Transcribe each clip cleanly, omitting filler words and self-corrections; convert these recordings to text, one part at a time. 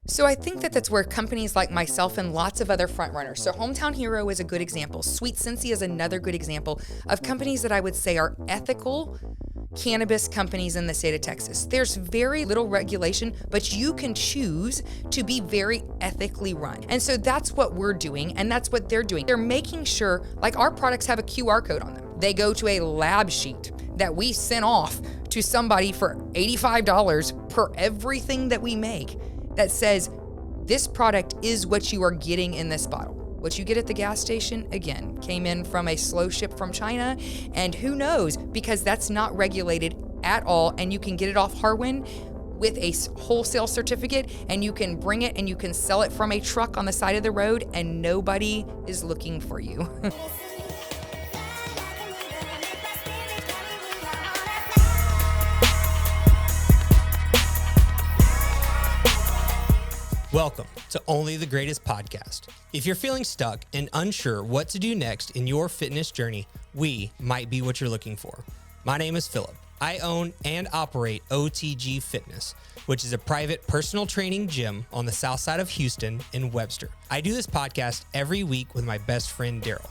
So I think that that's where companies like myself and lots of other front runners. So Hometown Hero is a good example. Sweet Cincy is another good example of companies that I would say are ethical cannabis companies in the state of Texas. There's very little regulation, but you can choose to be very ethically run. And so that's what we're doing, and that's what they're doing. They're making sure, like, our products have a QR code on them. They go to a lab sheet that we sent off to somebody for $85 per everything that we make that says this product is what you are getting in this bottle. What you get at the gas station, again, came in from a slow ship from China, and who knows, because that's not regulated at all, and you can get it off Harwin with a wholesale certificate, and you can bring it and you can sell it from a truck on the side of the road, and nobody is looking for you. Welcome to Only the Greatest Podcast. If you're feeling stuck and unsure what to do next in your fitness journey, we might be what you're looking for. My name is Philip. I own and operate Otg Fitness, which is a private personal training gym on the south side of Houston in Webster. I do this podcast every week with my best friend, Daryl.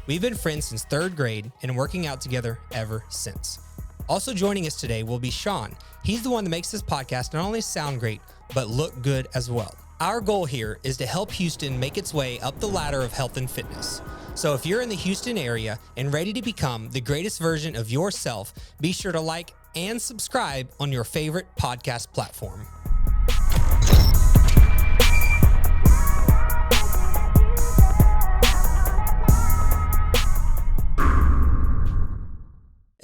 We've been friends since third grade and working out together ever since. Also joining us today will be Sean. He's the one that makes this podcast not only sound great, but look good as well. Our goal here is to help Houston make its way up the ladder of health and fitness. So if you're in the Houston area and ready to become the greatest version of yourself, be sure to like and subscribe on your favorite podcast platform.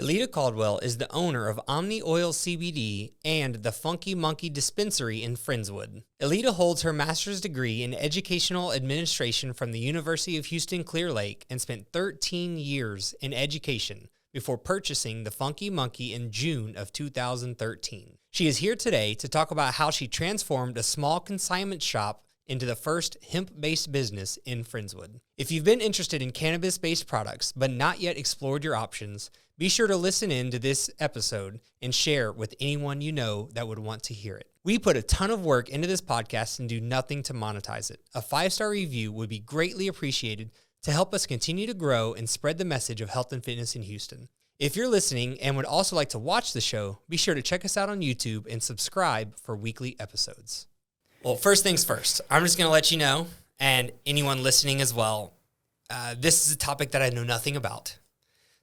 Elita Caldwell is the owner of Omni Oil CBD and the Funky Monkey Dispensary in Friendswood. Elita holds her master's degree in educational administration from the University of Houston Clear Lake and spent 13 years in education before purchasing the Funky Monkey in June of 2013. She is here today to talk about how she transformed a small consignment shop into the first hemp-based business in Friendswood. If you've been interested in cannabis-based products but not yet explored your options, be sure to listen in to this episode and share with anyone you know that would want to hear it. We put a ton of work into this podcast and do nothing to monetize it. A 5-star review would be greatly appreciated to help us continue to grow and spread the message of health and fitness in Houston. If you're listening and would also like to watch the show, be sure to check us out on YouTube and subscribe for weekly episodes. Well, first things first, I'm just going to let you know, and anyone listening as well, this is a topic that I know nothing about.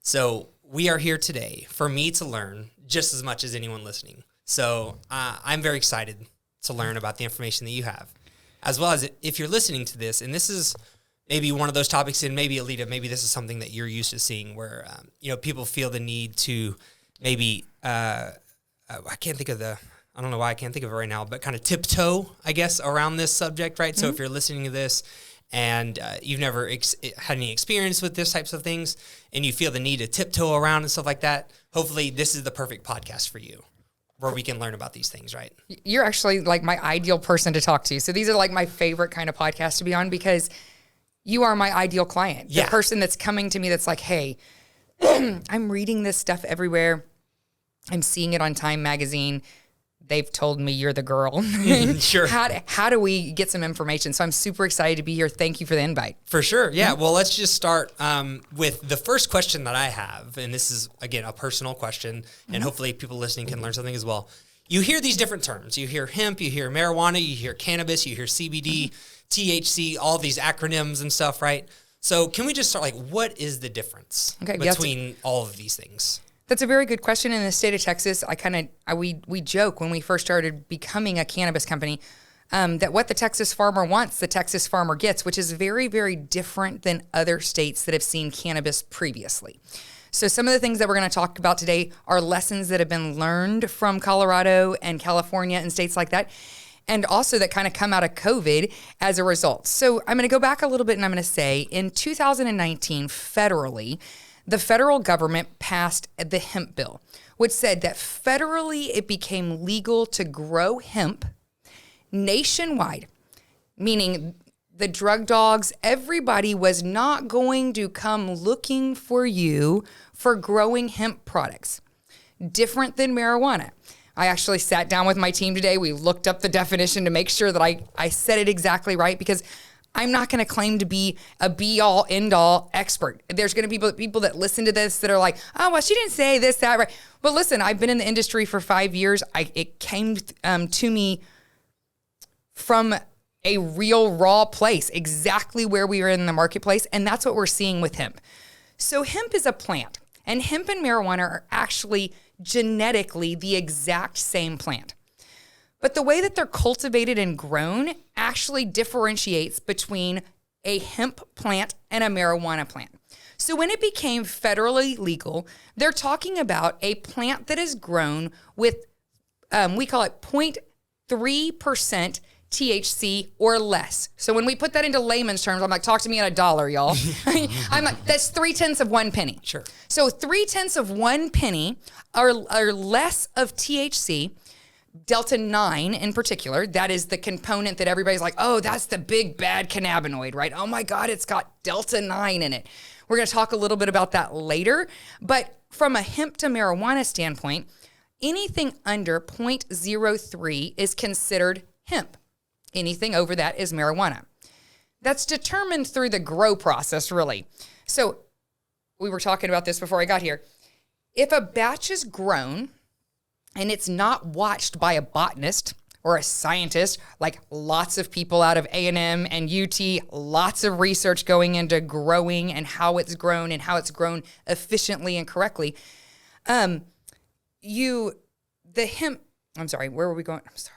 So we are here today for me to learn just as much as anyone listening. So I'm very excited to learn about the information that you have, as well as if you're listening to this, and this is maybe one of ththose topics, and maybe, Elita, maybe this is something that you're used to seeing where, people feel the need to maybe, I don't know why I can't think of it right now, but kind of tiptoe, I guess, around this subject, right? Mm-hmm. So if you're listening to this and you've never had any experience with this types of things and you feel the need to tiptoe around and stuff like that, hopefully this is the perfect podcast for you where we can learn about these things, right? You're actually like my ideal person to talk to. So these are like my favorite kind of podcasts to be on because you are my ideal client. The person that's coming to me that's like, hey, I'm reading this stuff everywhere. I'm seeing it on Time Magazine. They've told me you're the girl. Sure. How do we get some information? So I'm super excited to be here. Thank you for the invite. For sure. Yeah. Well, let's just start with the first question that I have. And this is, again, a personal question. And hopefully people listening can learn something as well. You hear these different terms. You hear hemp, you hear marijuana, you hear cannabis, you hear CBD, THC, all these acronyms and stuff, right? So can we just start, what is the difference between all of these things? That's a very good question. In the state of Texas, we joke when we first started becoming a cannabis company that what the Texas farmer wants, the Texas farmer gets, which is very, very different than other states that have seen cannabis previously. So some of the things that we're going to talk about today are lessons that have been learned from Colorado and California and states like that, and also that kind of come out of COVID as a result. So I'm going to go back a little bit and I'm going to say in 2019, federally, the federal government passed the hemp bill, which said that federally it became legal to grow hemp nationwide, meaning the drug dogs, everybody was not going to come looking for you for growing hemp products. Different than marijuana. I actually sat down with my team today. We looked up the definition to make sure that I said it exactly right, because I'm not going to claim to be a be-all, end-all expert. There's going to be people that listen to this that are like, oh, well, she didn't say this, that, right. Well, listen, I've been in the industry for 5 years. It came to me from a real raw place, exactly where we are in the marketplace, and that's what we're seeing with hemp. So hemp is a plant, and hemp and marijuana are actually genetically the exact same plant. But the way that they're cultivated and grown actually differentiates between a hemp plant and a marijuana plant. So when it became federally legal, they're talking about a plant that is grown with, we call it 0.3% THC or less. So when we put that into layman's terms, I'm like, talk to me in a dollar, y'all. I'm like, that's 0.3 of 1 penny. Sure. So 0.3 of 1 penny are less of THC. Delta 9 in particular, that is the component that everybody's like, oh, that's the big bad cannabinoid, right? Oh my God, it's got Delta 9 in it. We're going to talk a little bit about that later. But from a hemp to marijuana standpoint, anything under 0.03 is considered hemp. Anything over that is marijuana. That's determined through the grow process, really. So we were talking about this before I got here. If a batch is grown and it's not watched by a botanist or a scientist, like lots of people out of A&M and UT, lots of research going into growing and how it's grown efficiently and correctly. The hemp, I'm sorry, where were we going? I'm sorry.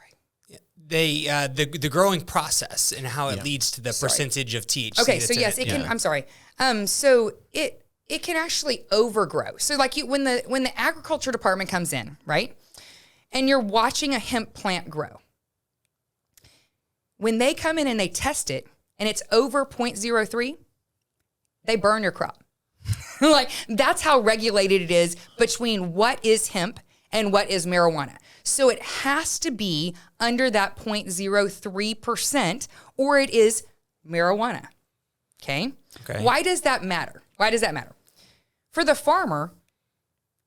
The growing process and how it leads to the percentage of THC. Okay, so yes, it can. I'm sorry. So it can actually overgrow. So like when the agriculture department comes in, right, and you're watching a hemp plant grow, when they come in and they test it and it's over 0.03, they burn your crop. Like that's how regulated it is between what is hemp and what is marijuana. So it has to be under that 0.03% or it is marijuana. Okay? Why does that matter? For the farmer,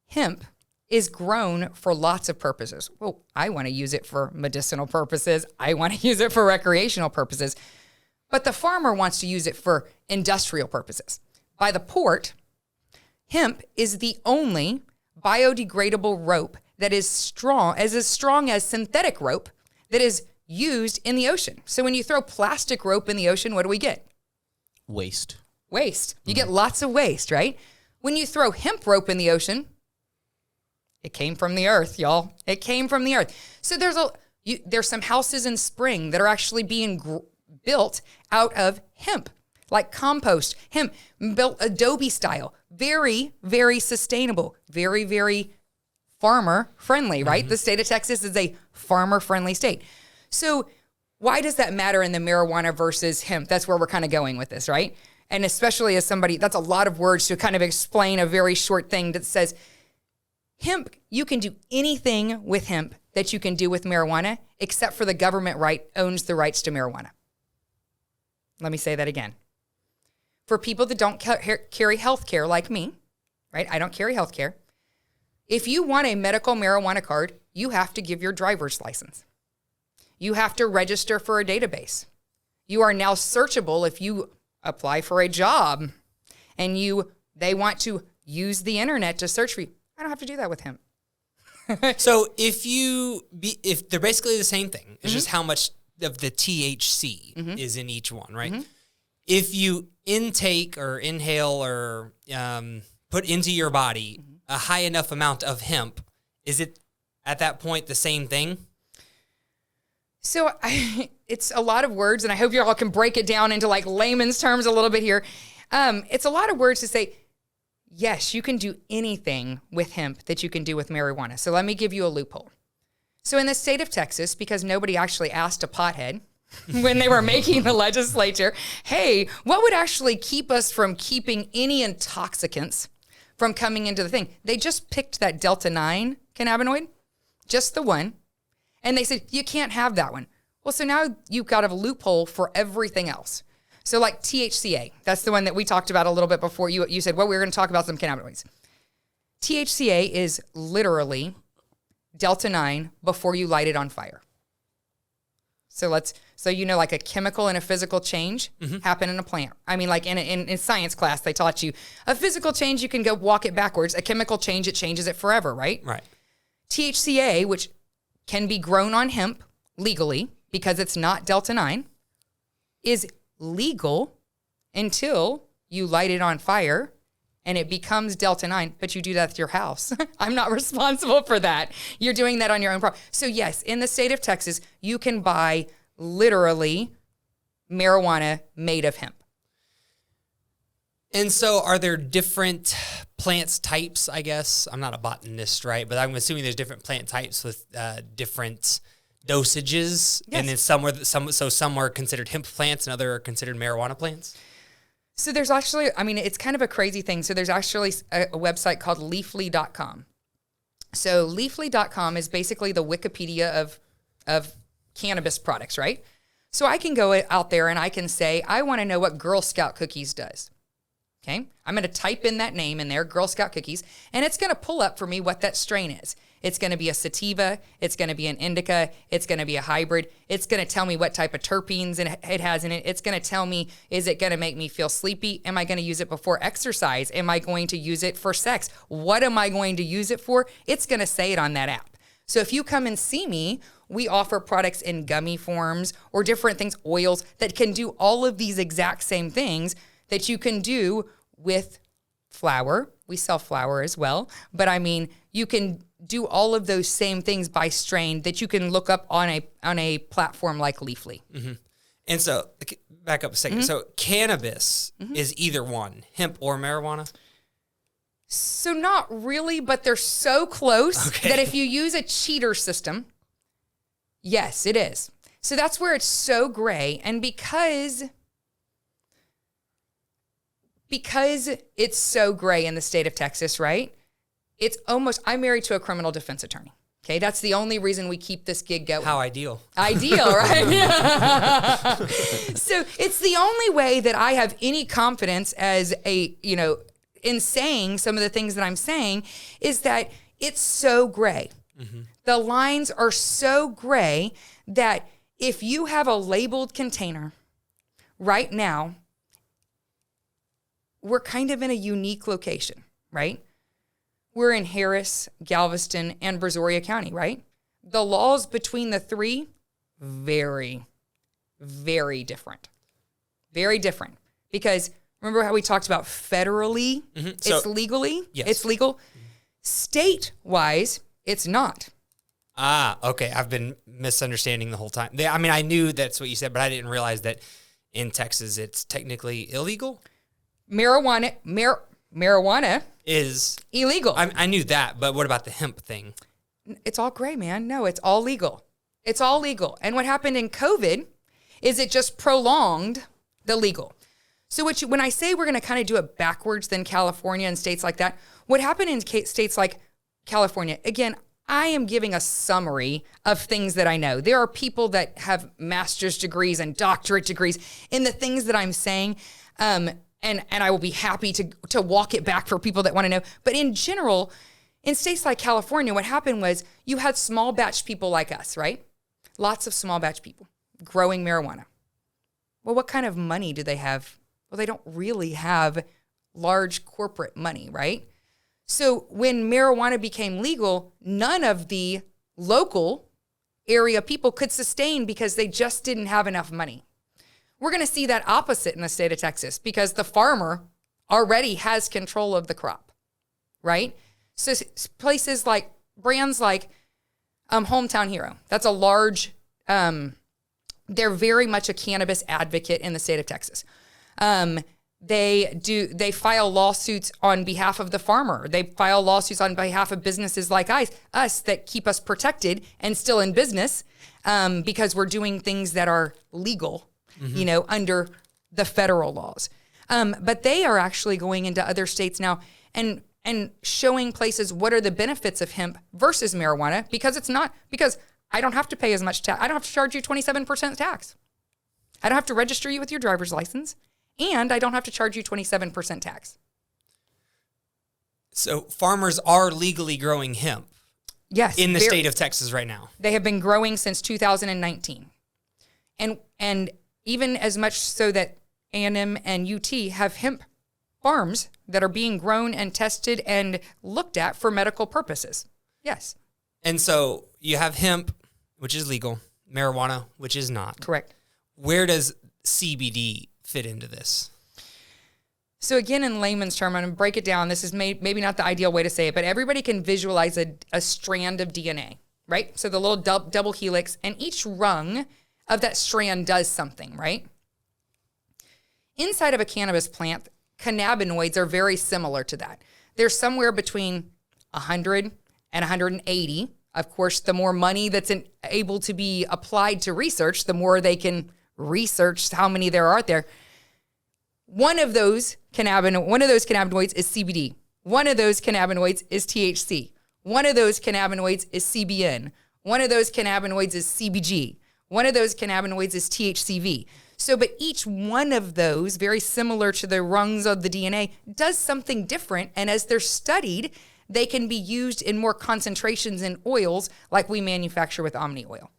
hemp is grown for lots of purposes. Well, I want to use it for medicinal purposes. I want to use it for recreational purposes. But the farmer wants to use it for industrial purposes. By the port, hemp is the only biodegradable rope that is strong as synthetic rope that is used in the ocean. So when you throw plastic rope in the ocean, what do we get? Waste. You get lots of waste, right? When you throw hemp rope in the ocean, it came from the earth, y'all. It came from the earth. So there's some houses in Spring that are actually being built out of hemp, like compost, hemp, built Adobe style. Very, very sustainable. Very, very farmer friendly, right? Mm-hmm. The state of Texas is a farmer friendly state. So why does that matter in the marijuana versus hemp? That's where we're kind of going with this, right? And especially as somebody, that's a lot of words to kind of explain a very short thing that says hemp, you can do anything with hemp that you can do with marijuana, except for the government owns the rights to marijuana. Let me say that again. For people that don't carry health care like me, right? I don't carry health care. If you want a medical marijuana card, you have to give your driver's license. You have to register for a database. You are now searchable if you apply for a job and they want to use the internet to search for you. I don't have to do that with hemp. So if they're basically the same thing, it's just how much of the THC is in each one, right? Mm-hmm. If you intake or inhale or put into your body a high enough amount of hemp, is it at that point the same thing? So it's a lot of words, and I hope you all can break it down into like layman's terms a little bit here. It's a lot of words to say, yes, you can do anything with hemp that you can do with marijuana. So let me give you a loophole. So in the state of Texas, because nobody actually asked a pothead when they were making the legislature, hey, what would actually keep us from keeping any intoxicants from coming into the thing? They just picked that Delta 9 cannabinoid, just the one, and they said, you can't have that one. Well, so now you've got a loophole for everything else. So like THCA, that's the one that we talked about a little bit before. You said, well, we're going to talk about some cannabinoids. THCA is literally Delta 9 before you light it on fire. So like a chemical and a physical change happen in a plant. I mean, like in science class, they taught you a physical change, you can go walk it backwards. A chemical change, it changes it forever, right? Right. THCA, which can be grown on hemp legally because it's not Delta 9, is legal until you light it on fire and it becomes Delta 9, but you do that at your house. I'm not responsible for that. You're doing that on your own property. So yes, in the state of Texas, you can buy literally marijuana made of hemp. And so are there different plants types, I guess? I'm not a botanist, right? But I'm assuming there's different plant types with different dosages. Yes. And then some are considered hemp plants and other are considered marijuana plants? So there's actually, I mean, it's kind of a crazy thing. So there's actually a website called leafly.com. So leafly.com is basically the Wikipedia of cannabis products, right? So I can go out there and I can say, I want to know what Girl Scout cookies does. Okay, I'm going to type in that name in there, Girl Scout cookies, and it's going to pull up for me what that strain is. It's going to be a sativa, it's going to be an indica, it's going to be a hybrid. It's going to tell me what type of terpenes it has in it. It's going to tell me, is it going to make me feel sleepy? Am I going to use it before exercise? Am I going to use it for sex? What am I going to use it for? It's going to say it on that app. So if you come and see me, we offer products in gummy forms or different things, oils that can do all of these exact same things that you can do with flour. We sell flour as well. But I mean, you can do all of those same things by strain that you can look up on a platform like Leafly. Mm-hmm. And so, back up a second. Mm-hmm. So cannabis is either one, hemp or marijuana? So not really, but they're so close that if you use a cheater system, yes, it is. So that's where it's so gray. And because it's so gray in the state of Texas, right? It's almost, I'm married to a criminal defense attorney. Okay, that's the only reason we keep this gig going. How ideal. Ideal, right? So it's the only way that I have any confidence as in saying some of the things that I'm saying is that it's so gray. Mm-hmm. The lines are so gray that if you have a labeled container right now, we're kind of in a unique location, right? We're in Harris, Galveston, and Brazoria County, right? The laws between the three, very, very different. Very different. Because remember how we talked about federally, it's legally, yes. It's legal. State-wise, it's not. Ah, okay. I've been misunderstanding the whole time. I mean, I knew that's what you said, but I didn't realize that in Texas it's technically illegal. Marijuana is illegal. I knew that, but what about the hemp thing? It's all gray, man. No, it's all legal. It's all legal. And what happened in COVID is it just prolonged the legal. So when I say we're going to kind of do it backwards than California and states like that, what happened in states like California, again, I am giving a summary of things that I know. There are people that have master's degrees and doctorate degrees in the things that I'm saying. And I will be happy to walk it back for people that want to know. But in general, in states like California, what happened was you had small batch people like us, right? Lots of small batch people growing marijuana. Well, what kind of money do they have? Well, they don't really have large corporate money, right? So when marijuana became legal, none of the local area people could sustain because they just didn't have enough money. We're going to see that opposite in the state of Texas because the farmer already has control of the crop, right? So places like, brands like Hometown Hero, that's a large, they're very much a cannabis advocate in the state of Texas. They file lawsuits on behalf of the farmer. They file lawsuits on behalf of businesses like us that keep us protected and still in business because we're doing things that are legal. Mm-hmm. Under the federal laws. But they are actually going into other states now and showing places what are the benefits of hemp versus marijuana because I don't have to pay as much tax. I don't have to charge you 27% tax. I don't have to register you with your driver's license, and I don't have to charge you 27% tax. So farmers are legally growing hemp. Yes. In the state of Texas right now. They have been growing since 2019. And even as much so that A&M and UT have hemp farms that are being grown and tested and looked at for medical purposes. Yes. And so you have hemp, which is legal, marijuana, which is not. Correct. Where does CBD fit into this? So again, in layman's term, I'm going to break it down. This is maybe not the ideal way to say it, but everybody can visualize a strand of DNA, right? So the little double helix, and each rung of that strand does something, right? Inside of a cannabis plant, cannabinoids are very similar to that. They're somewhere between 100 and 180. Of course, the more money that's able to be applied to research, the more they can research how many there are out there. One of those cannabinoids is CBD. One of those cannabinoids is THC. One of those cannabinoids is CBN. One of those cannabinoids is CBG. One of those cannabinoids is THCV. So, but each one of those, very similar to the rungs of the DNA, does something different. And as they're studied, they can be used in more concentrations in oils like we manufacture with Omni Oil.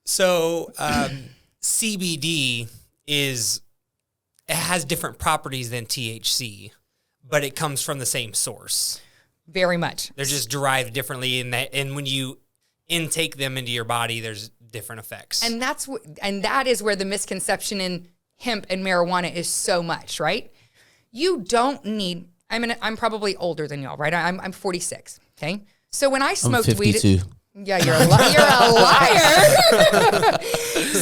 So, CBD it has different properties than THC, but it comes from the same source. Very much. They're just derived differently and when you intake them into your body, there's different effects. And that is where the misconception in hemp and marijuana is so much, right? You don't need, I'm probably older than y'all, right? I'm 46, okay? So when I smoked weed... Yeah, you're a liar.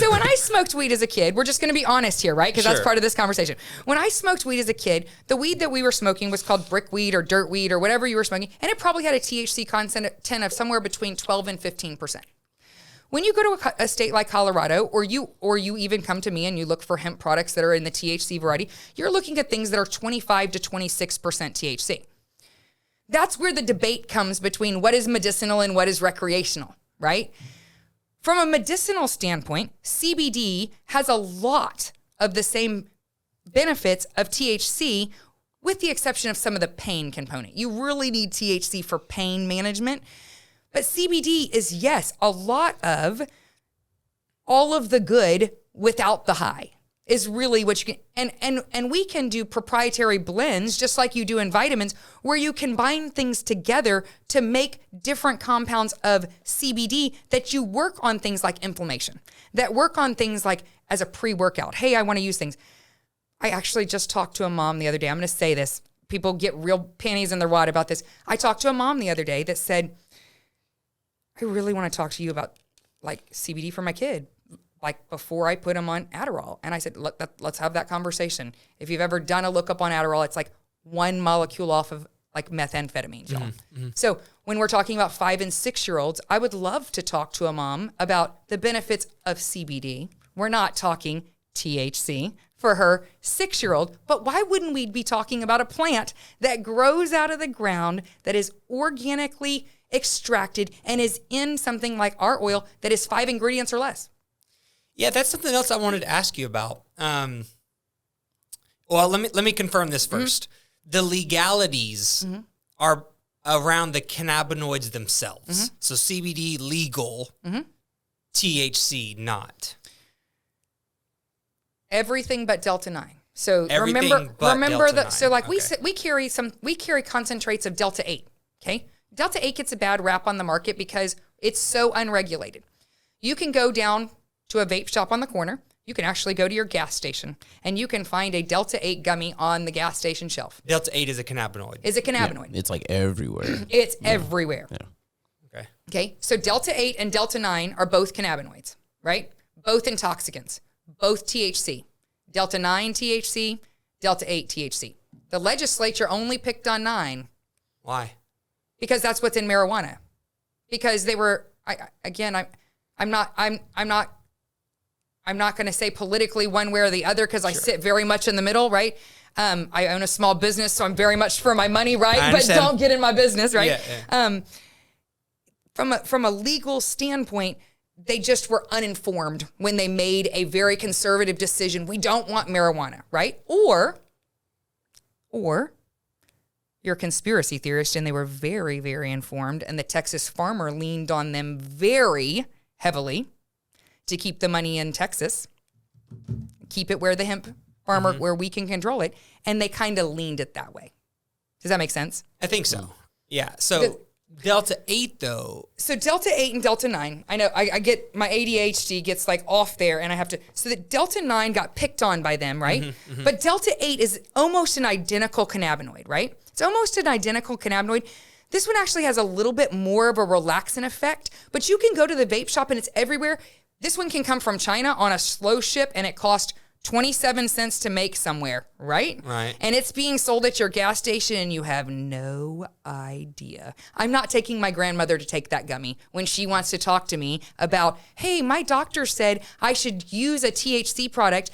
So when I smoked weed as a kid, we're just going to be honest here, right? Because that's part of this conversation. When I smoked weed as a kid, the weed that we were smoking was called brick weed or dirt weed or whatever you were smoking, and it probably had a THC content of somewhere between 12 and 15%. When you go to a state like Colorado, or you even come to me and you look for hemp products that are in the THC variety, you're looking at things that are 25 to 26% THC. That's where the debate comes between what is medicinal and what is recreational, right? From a medicinal standpoint, CBD has a lot of the same benefits of THC, with the exception of some of the pain component. You really need THC for pain management. But CBD is, yes, a lot of all of the good without the high is really what you can, and we can do proprietary blends just like you do in vitamins, where you combine things together to make different compounds of CBD that you work on things like inflammation, that work on things like as a pre-workout. Hey, I want to use things. I actually just talked to a mom the other day. I'm going to say this. People get real panties in their wad about this. I talked to a mom the other day that said, I really want to talk to you about like CBD for my kid, like before I put him on Adderall. And I said, let's have that conversation. If you've ever done a lookup on Adderall, it's like one molecule off of like methamphetamine, y'all. Mm-hmm. So when we're talking about 5 and 6 year olds, I would love to talk to a mom about the benefits of CBD. We're not talking THC for her 6-year-old, but why wouldn't we be talking about a plant that grows out of the ground, that is organically extracted and is in something like our oil that is 5 ingredients or less? Yeah, that's something else I wanted to ask you about. Well, let me confirm this first. Mm-hmm. The legalities are around the cannabinoids themselves. Mm-hmm. So CBD legal, THC not. Everything but Delta 9. So Everything remember Delta 9. So like we carry concentrates of Delta 8. Okay, Delta 8 gets a bad rap on the market because it's so unregulated. You can go down to a vape shop on the corner. You can actually go to your gas station and you can find a Delta 8 gummy on the gas station shelf. Delta 8 is a cannabinoid. Yeah, it's like everywhere. It's everywhere. Yeah. Okay. So Delta 8 and Delta 9 are both cannabinoids, right? Both intoxicants, both THC. Delta 9 THC, Delta 8 THC. The legislature only picked on 9. Why? Because that's what's in marijuana. Because they were, I'm not going to say politically one way or the other because I sit very much in the middle, right? I own a small business, so I'm very much for my money, right? But don't get in my business, right? Yeah. From a legal standpoint, they just were uninformed when they made a very conservative decision. We don't want marijuana, right? Or you're a conspiracy theorist, and they were very, very informed. And the Texas farmer leaned on them very heavily to keep the money in Texas, keep it where the hemp farmer, where we can control it. And they kind of leaned it that way. Does that make sense? I think so. Yeah. So Delta 8, though. So Delta 8 and Delta 9, I know I get my ADHD gets like off there and I have to, so that Delta 9 got picked on by them, right? But Delta 8 is almost an identical cannabinoid, right? It's almost an identical cannabinoid. This one actually has a little bit more of a relaxant effect, but you can go to the vape shop and it's everywhere. This one can come from China on a slow ship and it costs 27 cents to make somewhere, right? Right. And it's being sold at your gas station and you have no idea. I'm not taking my grandmother to take that gummy when she wants to talk to me about, hey, my doctor said I should use a THC product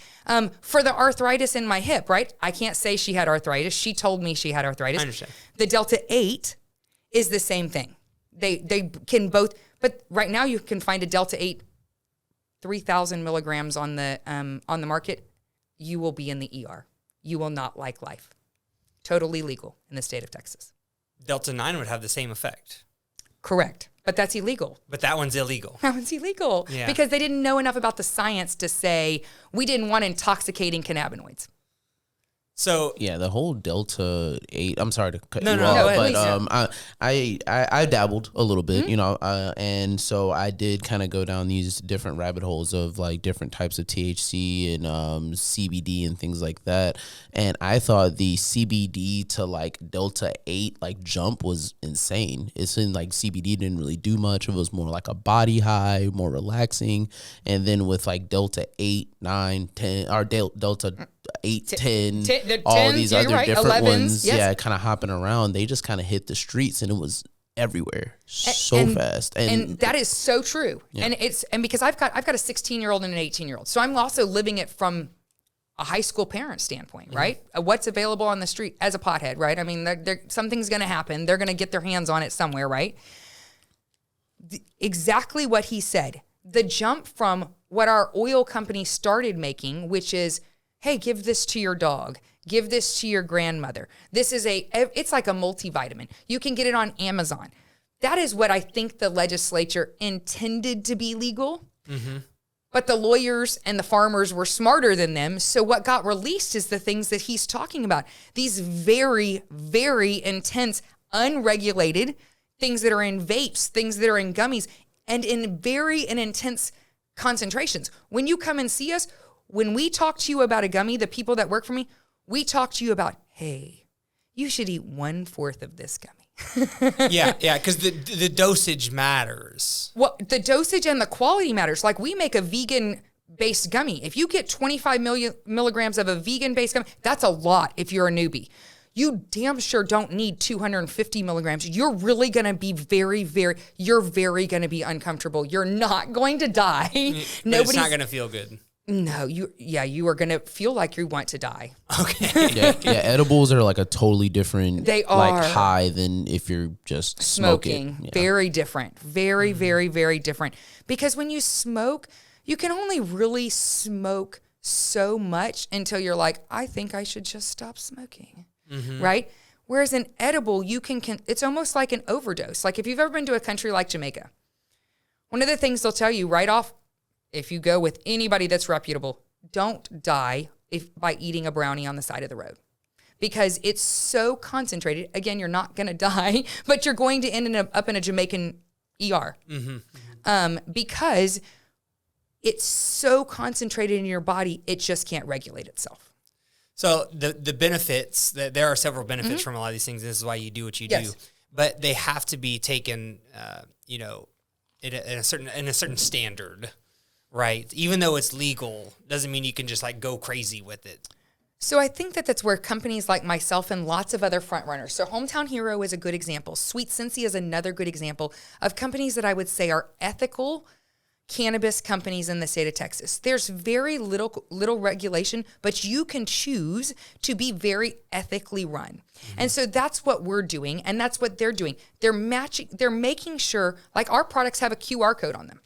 for the arthritis in my hip, right? I can't say she had arthritis. She told me she had arthritis. I understand. The Delta 8 is the same thing. They can both, but right now you can find a Delta 8 3,000 milligrams on the market, you will be in the ER. You will not like life. Totally legal in the state of Texas. Delta 9 would have the same effect. Correct. But that's illegal. But that one's illegal. That one's illegal. Yeah. Because they didn't know enough about the science to say, we didn't want intoxicating cannabinoids. So yeah, the whole Delta 8. I'm sorry to cut No, you no, off, no, but I dabbled a little bit, and so I did kind of go down these different rabbit holes of like different types of THC and CBD and things like that. And I thought the CBD to like Delta 8 like jump was insane. It's in like CBD didn't really do much. It was more like a body high, more relaxing. And then with like Delta 8, 9, 10, or Delta 8, 10, all these other different 11s, ones, yes. Kind of hopping around. They just kind of hit the streets, and it was everywhere so fast. And that is so true. Yeah. And because I've got a 16-year-old and an 18-year-old, so I'm also living it from a high school parent standpoint, right? What's available on the street as a pothead, right? I mean, something's going to happen. They're going to get their hands on it somewhere, right? Exactly what he said. The jump from what our oil company started making, which is, hey, give this to your dog. Give this to your grandmother. It's like a multivitamin. You can get it on Amazon. That is what I think the legislature intended to be legal. But the lawyers and the farmers were smarter than them. So what got released is the things that he's talking about. These very, very intense, unregulated things that are in vapes, things that are in gummies, and in very intense concentrations. When you come and see us, when we talk to you about a gummy, the people that work for me, we talk to you about, hey, you should eat 1/4 of this gummy. yeah, because the dosage matters. Well, the dosage and the quality matters. Like we make a vegan-based gummy. If you get 25 milligrams of a vegan-based gummy, that's a lot if you're a newbie. You damn sure don't need 250 milligrams. You're really going to be you're very going to be uncomfortable. You're not going to die. It's not going to feel good. No, you are going to feel like you want to die. Okay. yeah, edibles are like a totally different they are. Like high than if you're just smoking. Yeah. Very different. Very, very, very different. Because when you smoke, you can only really smoke so much until you're like, I think I should just stop smoking. Right? Whereas an edible, you can it's almost like an overdose. Like if you've ever been to a country like Jamaica, one of the things they'll tell you right off, if you go with anybody that's reputable, don't die by eating a brownie on the side of the road. Because it's so concentrated. Again, you're not going to die, but you're going to end up in a Jamaican ER. Because it's so concentrated in your body, it just can't regulate itself. So the benefits, there are several benefits from a lot of these things. This is why you do what you do. But they have to be taken, in a certain standard. Right. Even though it's legal, doesn't mean you can just like go crazy with it. So I think that's where companies like myself and lots of other front runners. So Hometown Hero is a good example. Sweet Cincy is another good example of companies that I would say are ethical cannabis companies in the state of Texas. There's very little regulation, but you can choose to be very ethically run. And so that's what we're doing, and that's what they're doing. They're making sure, like our products have a QR code on them.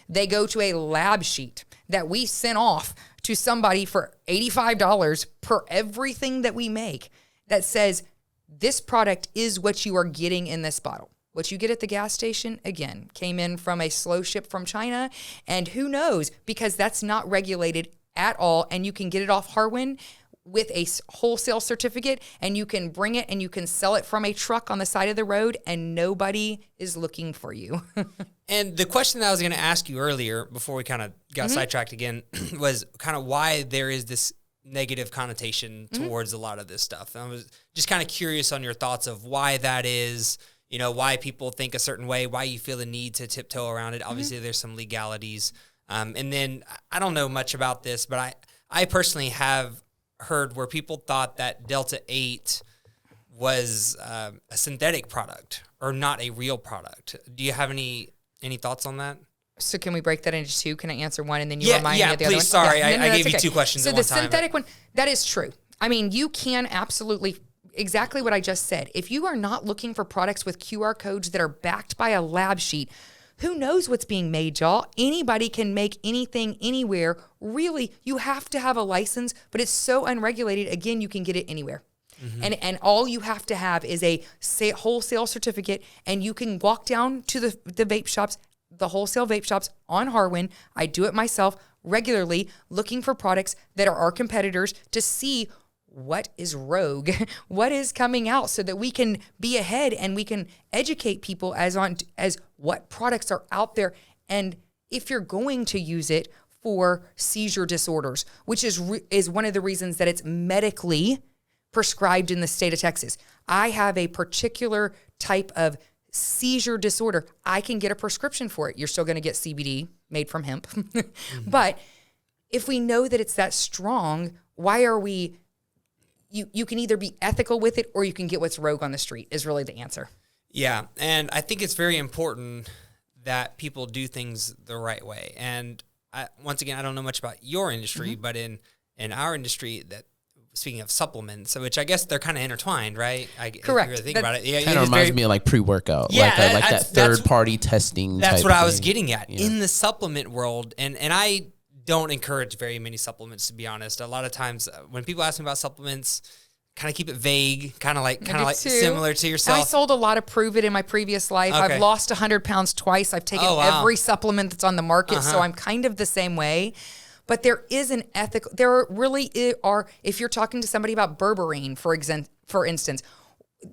They go to a lab sheet that we sent off to somebody for $85 per everything that we make that says, this product is what you are getting in this bottle. What you get at the gas station, again, came in from a slow ship from China. And who knows, because that's not regulated at all. And you can get it off Harwin with a wholesale certificate, and you can bring it and you can sell it from a truck on the side of the road, and nobody is looking for you. And the question that I was going to ask you earlier before we kind of got sidetracked again was kind of why there is this negative connotation towards a lot of this stuff. And I was just kind of curious on your thoughts of why that is, you know, why people think a certain way, why you feel the need to tiptoe around it. Obviously, there's some legalities. And then I don't know much about this, but I personally have heard where people thought that Delta 8 was a synthetic product or not a real product. Do you have any thoughts on that? So can we break that into two? Can I answer one and then you remind me of the other one? Sorry, I gave you two questions at one time. So the synthetic one, that is true. I mean, you can absolutely, exactly what I just said. If you are not looking for products with QR codes that are backed by a lab sheet, who knows what's being made, y'all? Anybody can make anything anywhere. Really, you have to have a license, but it's so unregulated. Again, you can get it anywhere. And all you have to have is a wholesale certificate, and you can walk down to the vape shops, the wholesale vape shops on Harwin. I do it myself regularly, looking for products that are our competitors to see what is rogue, what is coming out, so that we can be ahead and we can educate people as what products are out there. And if you're going to use it for seizure disorders, which is one of the reasons that it's medically prescribed in the state of Texas. I have a particular type of seizure disorder. I can get a prescription for it. You're still going to get CBD made from hemp. But if we know that it's that strong, why are we... You can either be ethical with it or you can get what's rogue on the street is really the answer. Yeah, and I think it's very important that people do things the right way. And once again, I don't know much about your industry, but in our industry, that speaking of supplements, which I guess they're kind of intertwined, right? Correct. If you think about it. Yeah, kind of reminds me of like pre-workout, like that third-party testing. That's what I was getting at in the supplement world, and I don't encourage very many supplements, to be honest. A lot of times when people ask me about supplements, kind of keep it vague, kind of like similar to yourself. I sold a lot of Prove It in my previous life. Okay. I've lost 100 pounds twice. I've taken every supplement that's on the market, so I'm kind of the same way. But there is an ethical, there really are, if you're talking to somebody about berberine, for instance,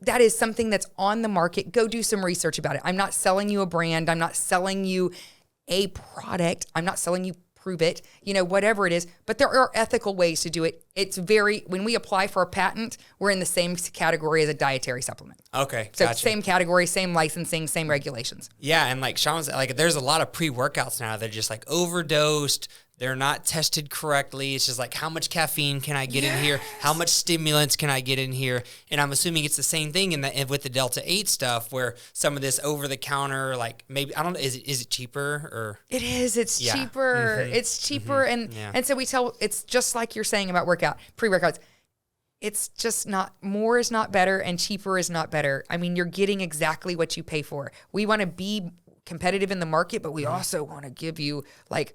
that is something that's on the market. Go do some research about it. I'm not selling you a brand. I'm not selling you a product. I'm not selling you Prove It, whatever it is. But there are ethical ways to do it. When we apply for a patent, we're in the same category as a dietary supplement. Okay, so gotcha. Same category, same licensing, same regulations. Yeah, and like Sean was like, there's a lot of pre-workouts now that are just like overdosed. They're not tested correctly. It's just like, how much caffeine can I get in here? How much stimulants can I get in here? And I'm assuming it's the same thing with the Delta 8 stuff, where some of this over-the-counter, like maybe, I don't know, is it cheaper? Or it is. It's cheaper. Mm-hmm. It's cheaper. Mm-hmm. And so we tell, it's just like you're saying about pre-workouts. It's just not, more is not better and cheaper is not better. I mean, you're getting exactly what you pay for. We want to be competitive in the market, but we also want to give you like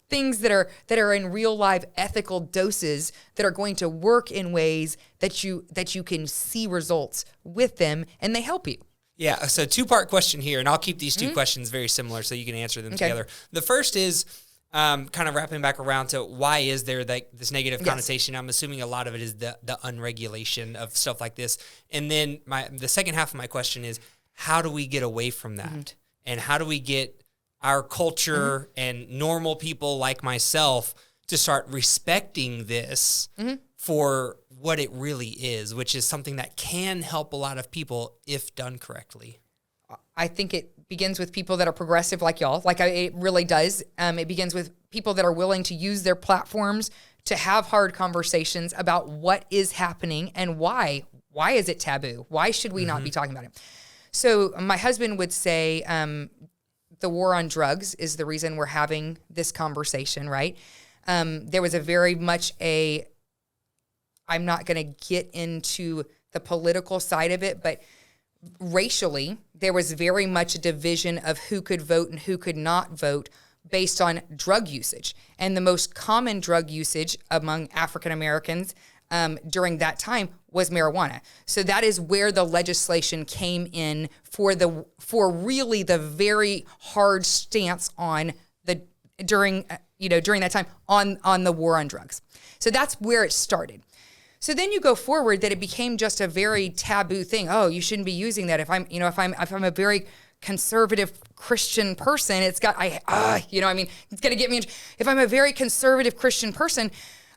things that are in real live ethical doses that are going to work in ways that you can see results with them, and they help you. Yeah, so two-part question here, and I'll keep these two questions very similar so you can answer them together. The first is kind of wrapping back around to why is there this negative connotation? I'm assuming a lot of it is the unregulation of stuff like this. And then the second half of my question is, how do we get away from that? And how do we get our culture and normal people like myself to start respecting this for what it really is, which is something that can help a lot of people if done correctly? I think it begins with people that are progressive like y'all. It really does. It begins with people that are willing to use their platforms to have hard conversations about what is happening and why. Why is it taboo? Why should we not be talking about it? So my husband would say, the war on drugs is the reason we're having this conversation, right? There was a very much I'm not going to get into the political side of it, but racially, there was very much a division of who could vote and who could not vote based on drug usage. And the most common drug usage among African Americans during that time was marijuana. So that is where the legislation came in for really the very hard stance on during that time on the war on drugs. So that's where it started. So then you go forward that it became just a very taboo thing. Oh, you shouldn't be using that. If I'm a very conservative Christian person, it's got it's gonna get me. If I'm a very conservative Christian person,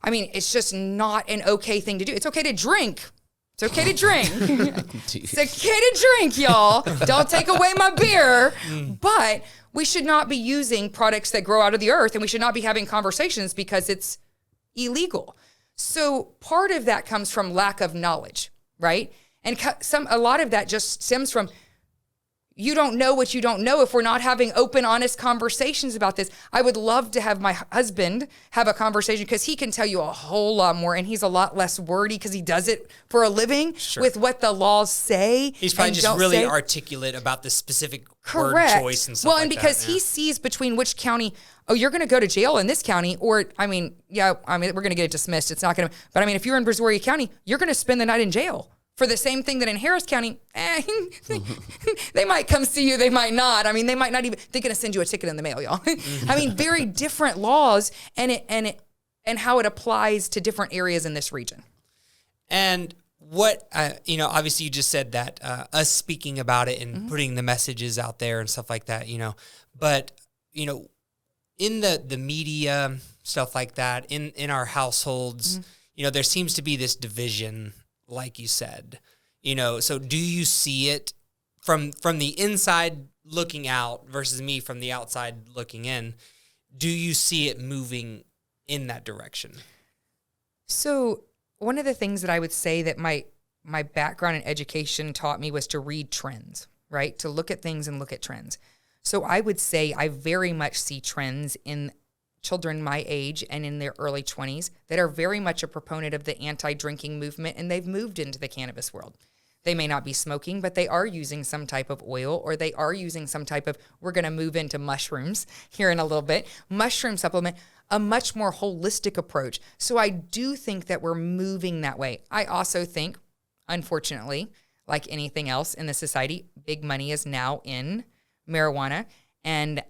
I mean, it's just not an okay thing to do. It's okay to drink. It's okay to drink. It's okay to drink, y'all. Don't take away my beer. But we should not be using products that grow out of the earth, and we should not be having conversations because it's illegal. So part of that comes from lack of knowledge, right? And a lot of that just stems from you don't know what you don't know if we're not having open, honest conversations about this. I would love to have my husband have a conversation because he can tell you a whole lot more, and he's a lot less wordy because he does it for a living with what the laws say. He's probably just really articulate about the specific word choice and stuff and because he sees between which county, you're going to go to jail in this county, or, we're going to get it dismissed. It's not going to, but if you're in Brazoria County, you're going to spend the night in jail. For the same thing that in Harris County, they might come see you, they might not. They might not even, they're going to send you a ticket in the mail, y'all. Very different laws and how it applies to different areas in this region. And what, obviously you just said that us speaking about it and putting the messages out there and stuff like that, but, in the media, stuff like that, in our households, there seems to be this division, like you said, so do you see it from the inside looking out versus me from the outside looking in? Do you see it moving in that direction? So one of the things that I would say that my background in education taught me was to read trends, right? To look at things and look at trends. So I would say I very much see trends in children my age and in their early 20s that are very much a proponent of the anti-drinking movement, and they've moved into the cannabis world. They may not be smoking, but they are using some type of oil, or they are using some type of, we're going to move into mushrooms here in a little bit, mushroom supplement, a much more holistic approach. So I do think that we're moving that way. I also think, unfortunately, like anything else in the society, big money is now in marijuana and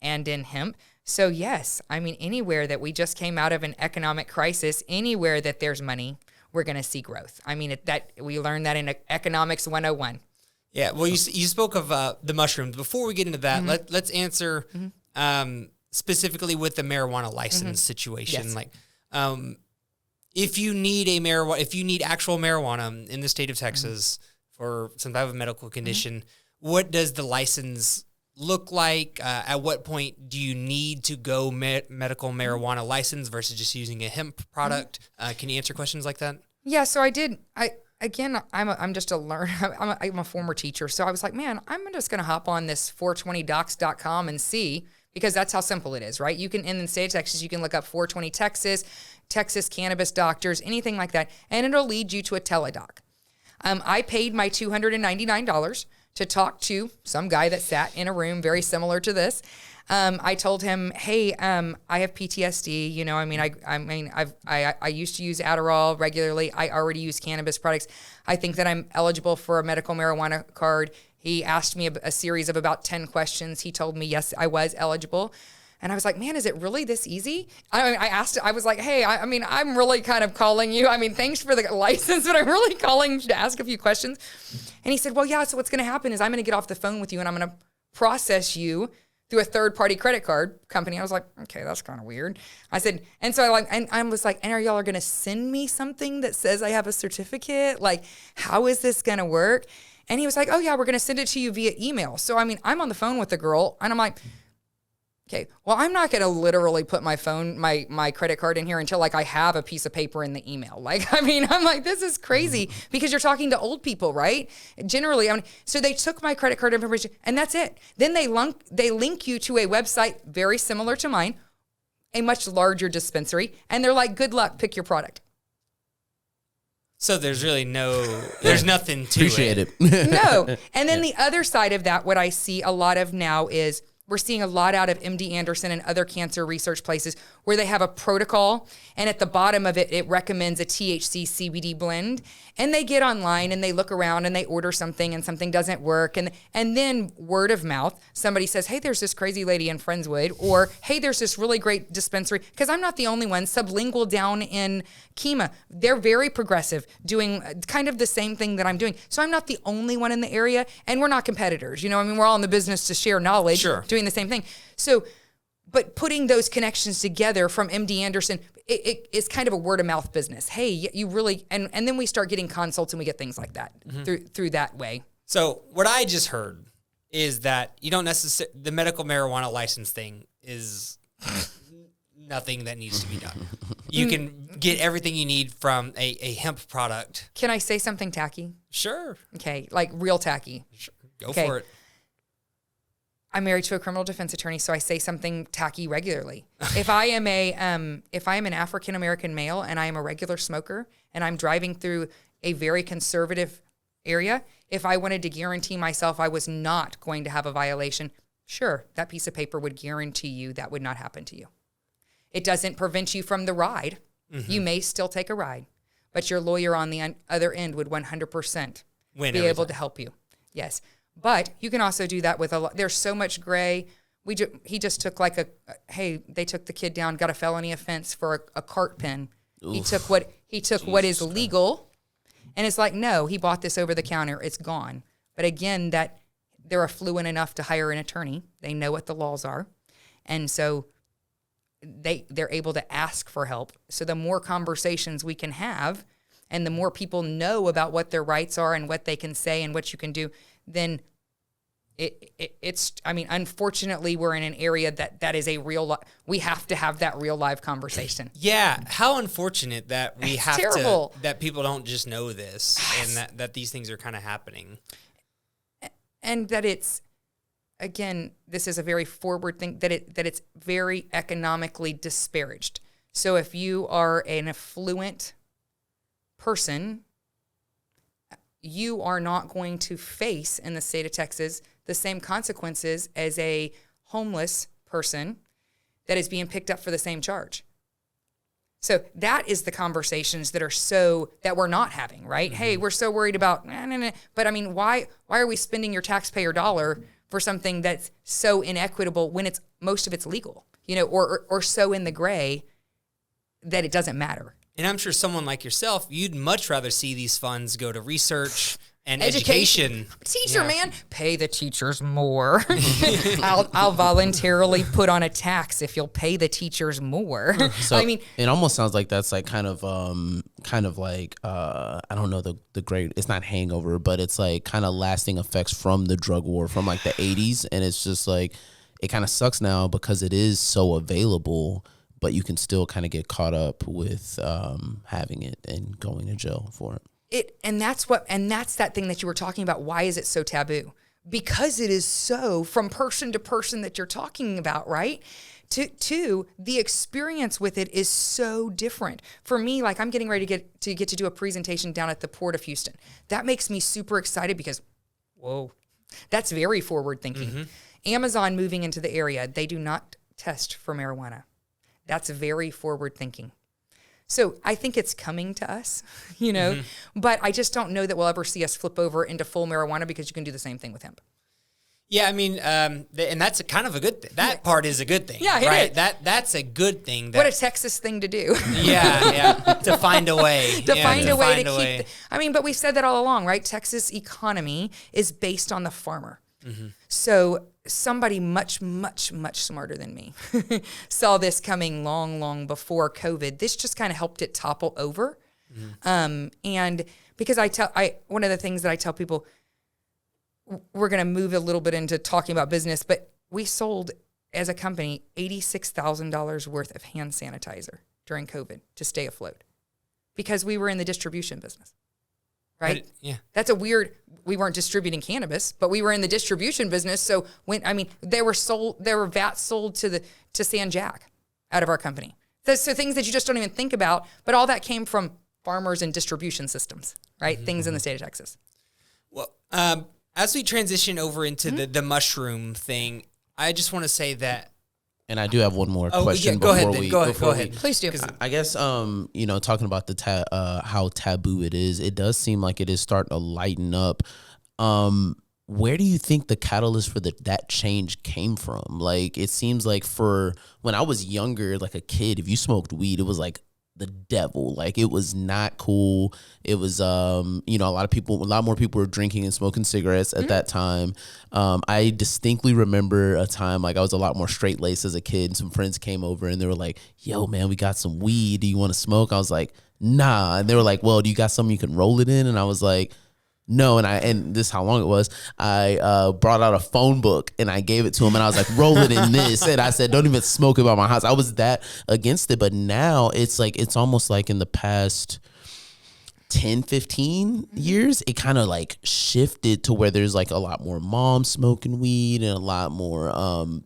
in hemp. So yes, anywhere that we just came out of an economic crisis, anywhere that there's money, we're going to see growth. We learned that in Economics 101. Yeah, well, you spoke of the mushrooms. Before we get into that, let's answer specifically with the marijuana license situation. Yes. Like, if you need actual marijuana in the state of Texas for some type of medical condition, what does the license look like? At what point do you need to go medical marijuana license versus just using a hemp product? Can you answer questions like that? Yeah, so I did. I'm just a learner. I'm a former teacher, so I was like, man, I'm just going to hop on this 420docs.com and see, because that's how simple it is, right? You can, in the state of Texas, you can look up 420 Texas cannabis doctors, anything like that, and it'll lead you to a teledoc. I paid my $299 to talk to some guy that sat in a room very similar to this. I told him, hey, I have PTSD. I used to use Adderall regularly. I already use cannabis products. I think that I'm eligible for a medical marijuana card. He asked me a series of about 10 questions. He told me, yes, I was eligible. And I was like, man, is it really this easy? I was like, hey, I'm really kind of calling you. Thanks for the license, but I'm really calling to ask a few questions. And he said, well, yeah, so what's going to happen is I'm going to get off the phone with you and I'm going to process you through a third-party credit card company. I was like, okay, that's kind of weird. I said, and I was like, and are y'all going to send me something that says I have a certificate? Like, how is this going to work? And he was like, oh yeah, we're going to send it to you via email. So, I'm on the phone with the girl and I'm like, okay, well, I'm not going to literally put my phone, my credit card in here until I have a piece of paper in the email. I'm like, this is crazy because you're talking to old people, right? Generally, so they took my credit card information and that's it. Then they link you to a website very similar to mine, a much larger dispensary. And they're like, good luck, pick your product. So there's really there's nothing to Appreciate it. No. And then the other side of that, what I see a lot of now is, we're seeing a lot out of MD Anderson and other cancer research places where they have a protocol, and at the bottom of it, it recommends a THC CBD blend. And they get online and they look around and they order something and something doesn't work. And then word of mouth, somebody says, hey, there's this crazy lady in Friendswood, or hey, there's this really great dispensary. Because I'm not the only one. Sublingual down in Kemah, they're very progressive, doing kind of the same thing that I'm doing. So I'm not the only one in the area, and we're not competitors. We're all in the business to share knowledge, sure, doing the same thing. So, but putting those connections together from MD Anderson, it is kind of a word of mouth business. Hey, you really, and then we start getting consults and we get things like that through that way. So what I just heard is that you don't necessarily, the medical marijuana license thing is nothing that needs to be done. You can get everything you need from a hemp product. Can I say something tacky? Sure. Okay, like real tacky. Sure. Go for it. I'm married to a criminal defense attorney, so I say something tacky regularly. If I am an African American male and I am a regular smoker and I'm driving through a very conservative area, if I wanted to guarantee myself I was not going to have a violation, sure, that piece of paper would guarantee you that would not happen to you. It doesn't prevent you from the ride. Mm-hmm. You may still take a ride, but your lawyer on the other end would 100% be able to help you. Yes. But you can also do that with a lot. There's so much gray. He just took they took the kid down, got a felony offense for a cart pen. Oof. He took what is legal, and it's like, no, he bought this over the counter. It's gone. But again, that they're affluent enough to hire an attorney. They know what the laws are, and so they're able to ask for help. So the more conversations we can have, and the more people know about what their rights are and what they can say and what you can do, then it's, unfortunately, we're in an area that is a real, we have to have that real live conversation. Yeah. How unfortunate that we it's have terrible. That people don't just know this and that these things are kind of happening. And that it's, again, this is a very forward thing, that it's very economically disparaged. So if you are an affluent person, you are not going to face in the state of Texas the same consequences as a homeless person that is being picked up for the same charge. So that is the conversations that we're not having, right? Mm-hmm. Hey, we're so worried about, but why are we spending your taxpayer dollar for something that's so inequitable when most of it's legal, or so in the gray that it doesn't matter. And I'm sure someone like yourself, you'd much rather see these funds go to research and education. Teacher, man, pay the teachers more. I'll voluntarily put on a tax if you'll pay the teachers more. So it almost sounds like that's like kind of like I don't know the great. It's not hangover, but it's like kind of lasting effects from the drug war from like the 80s, and it's just like it kind of sucks now because it is so available. But you can still kind of get caught up with having it and going to jail for it. And that's that thing that you were talking about. Why is it so taboo? Because it is so from person to person that you're talking about, right? To the experience with it is so different. For me, like I'm getting ready to get to do a presentation down at the Port of Houston. That makes me super excited because, whoa, that's very forward thinking. Mm-hmm. Amazon moving into the area, they do not test for marijuana. That's very forward thinking. So I think it's coming to us, mm-hmm. But I just don't know that we'll ever see us flip over into full marijuana because you can do the same thing with hemp. Yeah, and that's kind of a good thing. That part is a good thing. Yeah, right? That's a good thing. What a Texas thing to do. Yeah. To find a way. To find a way to keep. But we've said that all along, right? Texas economy is based on the farmer. Mm-hmm. So somebody much, much, much smarter than me saw this coming long, long before COVID. This just kind of helped it topple over. Mm-hmm. And because one of the things that I tell people, we're going to move a little bit into talking about business, but we sold as a company $86,000 worth of hand sanitizer during COVID to stay afloat because we were in the distribution business. Right? Yeah. That's we weren't distributing cannabis, but we were in the distribution business. So there were vats sold to San Jack out of our company. So things that you just don't even think about, but all that came from farmers and distribution systems, right? Mm-hmm. Things in the state of Texas. Well, as we transition over into the mushroom thing, I just want to say that. And I do have one more question. Go ahead. Please do. I guess, talking about the how taboo it is, it does seem like it is starting to lighten up. Where do you think the catalyst for that change came from? Like, it seems like for when I was younger, like a kid, if you smoked weed, it was like the devil. Like, it was not cool. It was, a lot more people were drinking and smoking cigarettes at that time. I distinctly remember a time, like, I was a lot more straight laced as a kid, and some friends came over and they were like, yo, man, we got some weed. Do you want to smoke? I was like, nah. And they were like, well, do you got something you can roll it in? And I was like, no. And this is how long it was. I brought out a phone book and I gave it to him and I was like, roll it in this. And I said, don't even smoke it by my house. I was that against it. But now it's like, it's almost like in the past 10, 15 years, it kind of like shifted to where there's like a lot more moms smoking weed and a lot more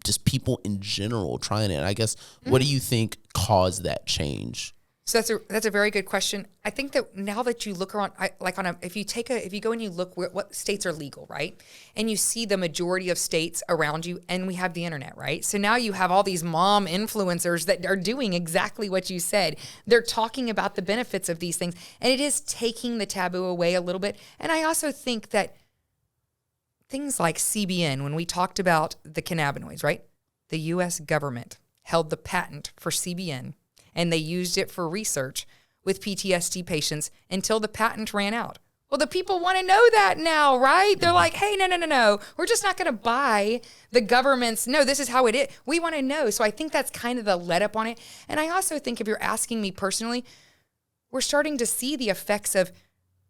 just people in general trying it. And I guess, what do you think caused that change? So that's a very good question. I think that now that you look around, if you go and you look what states are legal, right? And you see the majority of states around you, and we have the internet, right? So now you have all these mom influencers that are doing exactly what you said. They're talking about the benefits of these things, and it is taking the taboo away a little bit. And I also think that things like CBN, when we talked about the cannabinoids, right? The U.S. government held the patent for CBN, and they used it for research with PTSD patients until the patent ran out. Well, the people want to know that now, right? They're like, hey, no. We're just not going to buy the government's, no, this is how it is. We want to know. So I think that's kind of the let up on it. And I also think, if you're asking me personally, we're starting to see the effects of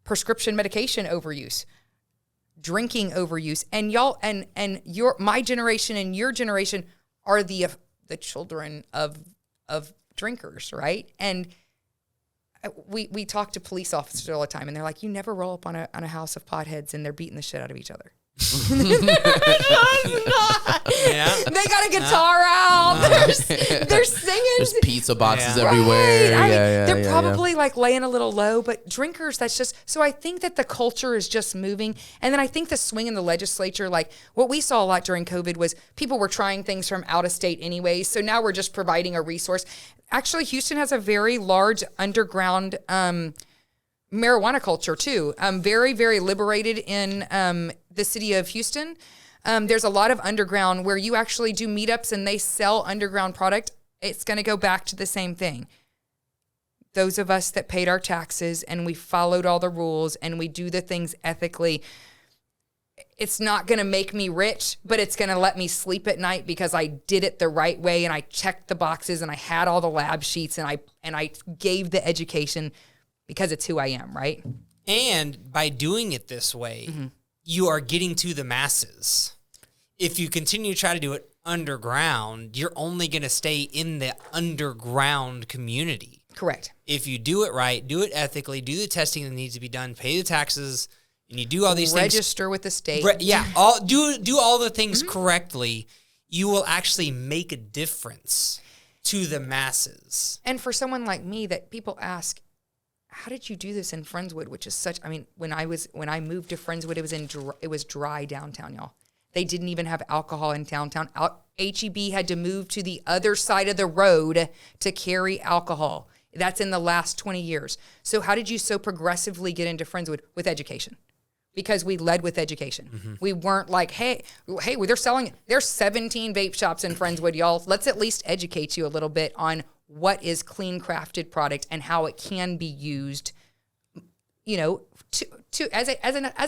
prescription medication overuse, drinking overuse. And y'all, and my generation and your generation are the children of drinkers, right? And we talk to police officers all the time, and they're like, you never roll up on a house of potheads and they're beating the shit out of each other. Yeah. They got a guitar out. They're singing. There's pizza boxes everywhere. Right. They're probably like laying a little low, but drinkers, that's just, so I think that the culture is just moving. And then I think the swing in the legislature, like what we saw a lot during COVID was people were trying things from out of state anyway. So now we're just providing a resource. Actually, Houston has a very large underground marijuana culture too. Very, very liberated in the city of Houston. There's a lot of underground where you actually do meetups and they sell underground product. It's going to go back to the same thing. Those of us that paid our taxes and we followed all the rules and we do the things ethically, it's not going to make me rich, but it's going to let me sleep at night because I did it the right way and I checked the boxes and I had all the lab sheets and I gave the education because it's who I am, right? And by doing it this way, you are getting to the masses. If you continue to try to do it underground, you're only going to stay in the underground community. Correct. If you do it right, do it ethically, do the testing that needs to be done, pay the taxes, and you do all these things. Register with the state. Do all the things correctly, you will actually make a difference to the masses. And for someone like me that people ask, how did you do this in Friendswood, which is such, I mean, when I moved to Friendswood, it was dry downtown, y'all. They didn't even have alcohol in downtown. HEB had to move to the other side of the road to carry alcohol. That's in the last 20 years. So how did you so progressively get into Friendswood? With education. Because we led with education. We weren't like, hey, there's 17 vape shops in Friendswood, y'all. Let's at least educate you a little bit on what is clean crafted product and how it can be used, as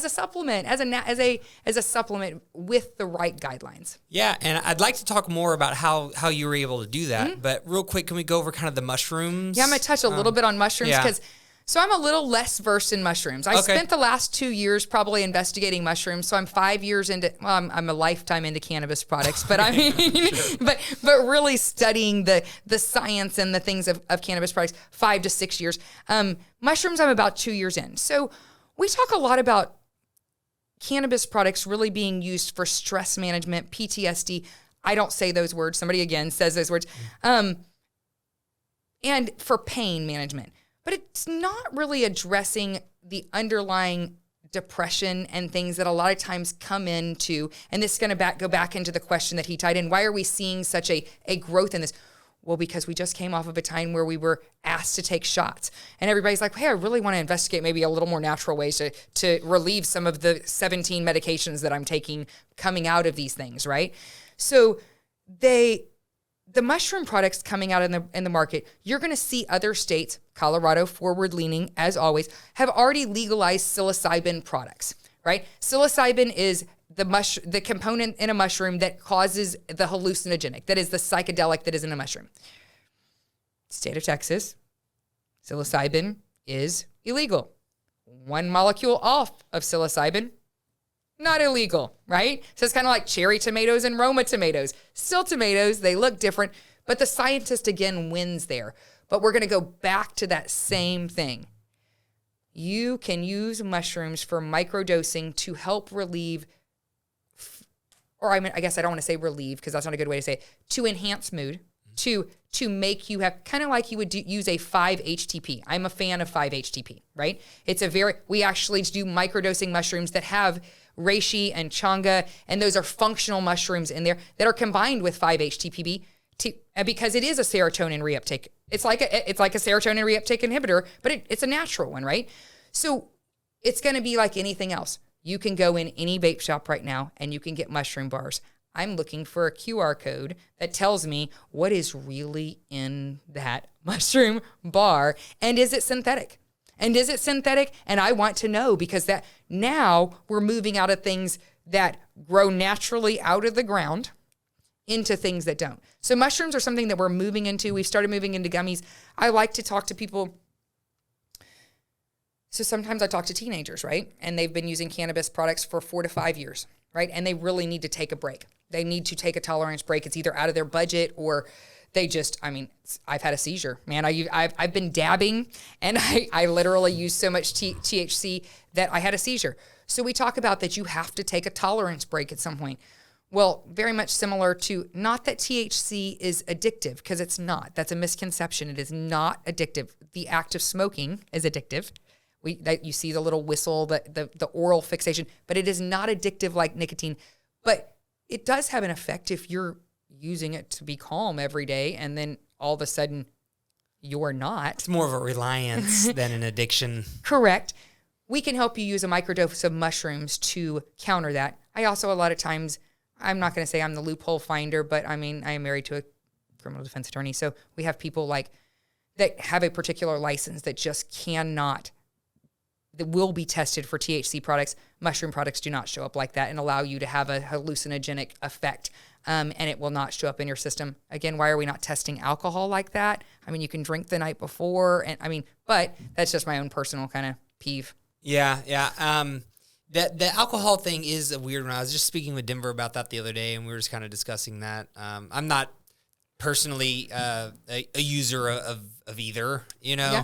a supplement, as a supplement with the right guidelines. Yeah, and I'd like to talk more about how you were able to do that. But real quick, can we go over kind of the mushrooms? Yeah, I'm gonna touch a little bit on mushrooms because. So I'm a little less versed in mushrooms. I spent the last 2 years probably investigating mushrooms. So I'm 5 years into, I'm a lifetime into cannabis products, but I mean, but really studying the science and the things of cannabis products, 5 to 6 years. Mushrooms, I'm about 2 years in. So we talk a lot about cannabis products really being used for stress management, PTSD. I don't say those words. Somebody again says those words. And for pain management. But it's not really addressing the underlying depression and things that a lot of times come into, and this is going to go back into the question that he tied in. Why are we seeing such a growth in this? Well, because we just came off of a time where we were asked to take shots. And everybody's like, hey, I really want to investigate maybe a little more natural ways to relieve some of the 17 medications that I'm taking coming out of these things, right? So the mushroom products coming out in the market, you're going to see other states, Colorado, forward-leaning, as always, have already legalized psilocybin products, right? Psilocybin is the component in a mushroom that causes the hallucinogenic, that is the psychedelic that is in a mushroom. State of Texas, psilocybin is illegal. One molecule off of psilocybin, not illegal, right? So it's kind of like cherry tomatoes and Roma tomatoes. Still tomatoes, they look different, but the scientist again wins there. But we're going to go back to that same thing. You can use mushrooms for microdosing to help relieve, or I guess I don't want to say relieve because that's not a good way to say it, to enhance mood, to make you have, kind of like you would use a 5-HTP. I'm a fan of 5-HTP, right? We actually do microdosing mushrooms that have reishi and changa, and those are functional mushrooms in there that are combined with 5-HTPB because it is a serotonin reuptake. It's like a serotonin reuptake inhibitor, but it's a natural one, right? So it's going to be like anything else. You can go in any vape shop right now and you can get mushroom bars. I'm looking for a QR code that tells me what is really in that mushroom bar, and is it synthetic? And is it synthetic? And I want to know, because that now we're moving out of things that grow naturally out of the ground into things that don't. So mushrooms are something that we're moving into. We've started moving into gummies. I like to talk to people. So sometimes I talk to teenagers, right? And they've been using cannabis products for 4 to 5 years, right? And they really need to take a break. They need to take a tolerance break. It's either out of their budget or they just, I've had a seizure, man. I've been dabbing and I literally use so much THC that I had a seizure. So we talk about that you have to take a tolerance break at some point. Well, very much similar to, not that THC is addictive, because it's not. That's a misconception. It is not addictive. The act of smoking is addictive. You see the little whistle, the oral fixation, but it is not addictive like nicotine. But it does have an effect if you're using it to be calm every day and then all of a sudden you're not. It's more of a reliance than an addiction. Correct. We can help you use a microdose of mushrooms to counter that. I also, a lot of times, I'm not going to say I'm the loophole finder, but I am married to a criminal defense attorney. So we have people that have a particular license that just cannot, that will be tested for THC products. Mushroom products do not show up like that and allow you to have a hallucinogenic effect, and it will not show up in your system. Again, why are we not testing alcohol like that? You can drink the night before, and but that's just my own personal kind of peeve. Yeah. The alcohol thing is a weird one. I was just speaking with Denver about that the other day, and we were just kind of discussing that. I'm not personally a user of either, Yeah.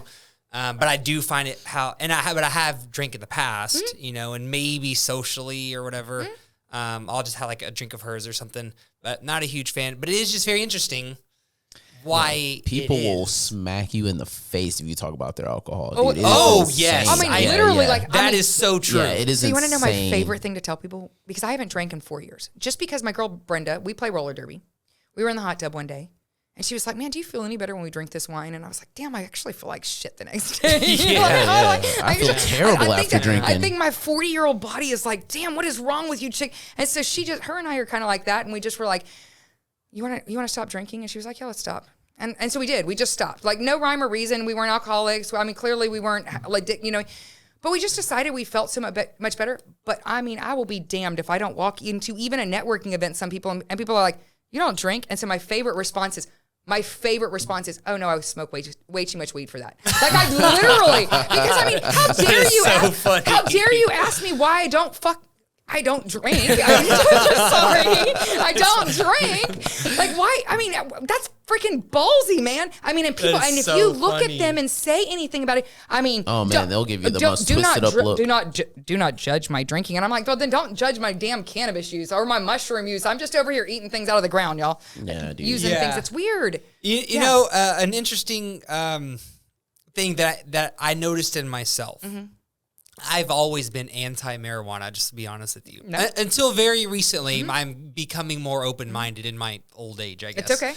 But I do find it but I have drank in the past, and maybe socially or whatever. I'll just have like a drink of hers or something, but not a huge fan. But it is just very interesting why people will smack you in the face if you talk about their alcohol. Yes. Literally, that is so true. Yeah, it is. So you want to know my favorite thing to tell people? Because I haven't drank in 4 years. Just because my girl Brenda, we play roller derby. We were in the hot tub one day. And she was like, man, do you feel any better when we drink this wine? And I was like, damn, I actually feel like shit the next day. I feel terrible after drinking. I think my 40-year-old body is like, damn, what is wrong with you, chick? And so her and I are kind of like that. And we just were like, you want to stop drinking? And she was like, yeah, let's stop. And so we did. We just stopped. Like, no rhyme or reason. We weren't alcoholics. Clearly we weren't, but we just decided we felt so much better. But I will be damned if I don't walk into even a networking event, some people, and people are like, you don't drink? And so my favorite response is, oh no, I smoke way too much weed for that. Like, I literally, because how dare you ask me why I don't drink. I don't drink. Like, why? That's freaking ballsy, man. And people, That's and if so you look funny. at them and say anything about it, oh man, they'll give you the most twisted up look. Do not judge my drinking. And I'm like, well, then don't judge my damn cannabis use or my mushroom use. I'm just over here eating things out of the ground, y'all. Yeah, dude. Using things. It's weird. You know, an interesting thing that I noticed in myself. Mm-hmm. I've always been anti-marijuana, just to be honest with you. No. Until very recently, I'm becoming more open-minded in my old age, I guess. It's okay.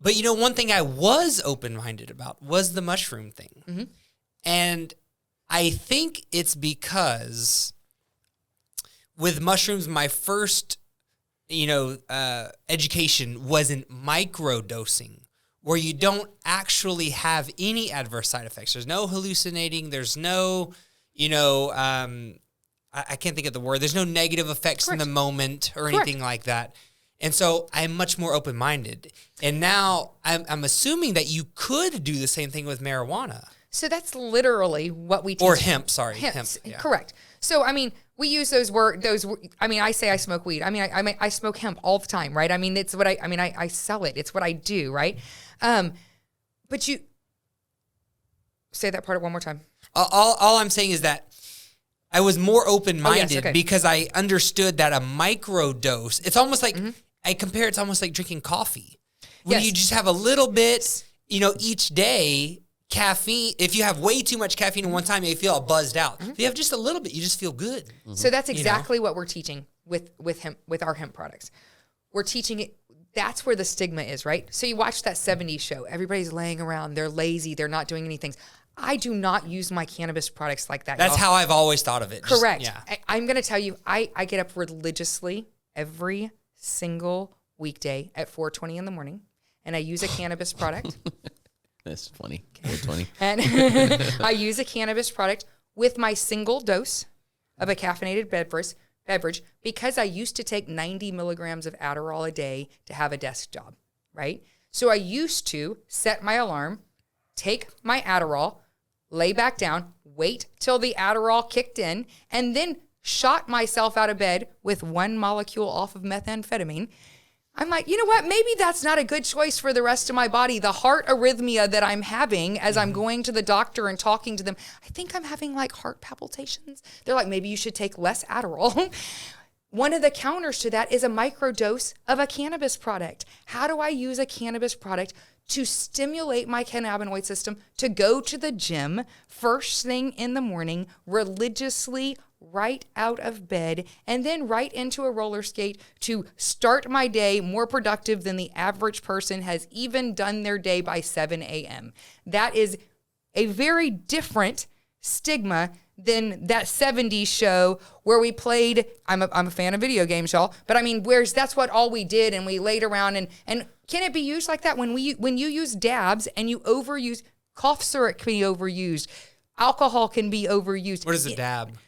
But, one thing I was open-minded about was the mushroom thing. Mm-hmm. And I think it's because with mushrooms, my first, education wasn't micro-dosing, where you don't actually have any adverse side effects. There's no hallucinating. There's no, I can't think of the word. There's no negative effects in the moment or anything like that. And so I'm much more open-minded. And now I'm assuming that you could do the same thing with marijuana. So that's literally what we teach. Or hemp, sorry. Hemp, yeah. Correct. So, we use those words, I say I smoke weed. I smoke hemp all the time, right? It's what I sell it. It's what I do, right? But you say that part one more time. All I'm saying is that I was more open-minded because I understood that a micro dose, it's almost like, I compare it to almost like drinking coffee. When you just have a little bit, each day, caffeine, if you have way too much caffeine at one time, you feel buzzed out. If you have just a little bit, you just feel good. So that's exactly what we're teaching with our hemp products. We're teaching it. That's where the stigma is, right? So you watch that 70s show. Everybody's laying around. They're lazy. They're not doing anything. I do not use my cannabis products like that. That's how I've always thought of it. Correct. I'm going to tell you, I get up religiously every single weekday at 4:20 in the morning, and I use a cannabis product. That's funny. 4:20. And I use a cannabis product with my single dose of a caffeinated beverage because I used to take 90 milligrams of Adderall a day to have a desk job, right? So I used to set my alarm, take my Adderall, lay back down, wait till the Adderall kicked in, and then shot myself out of bed with one molecule off of methamphetamine. I'm like, you know what? Maybe that's not a good choice for the rest of my body. The heart arrhythmia that I'm having as I'm going to the doctor and talking to them, I think I'm having like heart palpitations. They're like, maybe you should take less Adderall. One of the counters to that is a microdose of a cannabis product. How do I use a cannabis product to stimulate my cannabinoid system to go to the gym first thing in the morning, religiously right out of bed, and then right into a roller skate to start my day more productive than the average person has even done their day by 7 a.m. That is a very different stigma than that 70s show where we played, I'm a fan of video games, y'all, but whereas that's what all we did, and we laid around, and can it be used like that? When you use dabs and you overuse, cough syrup can be overused, alcohol can be overused. What is a dab?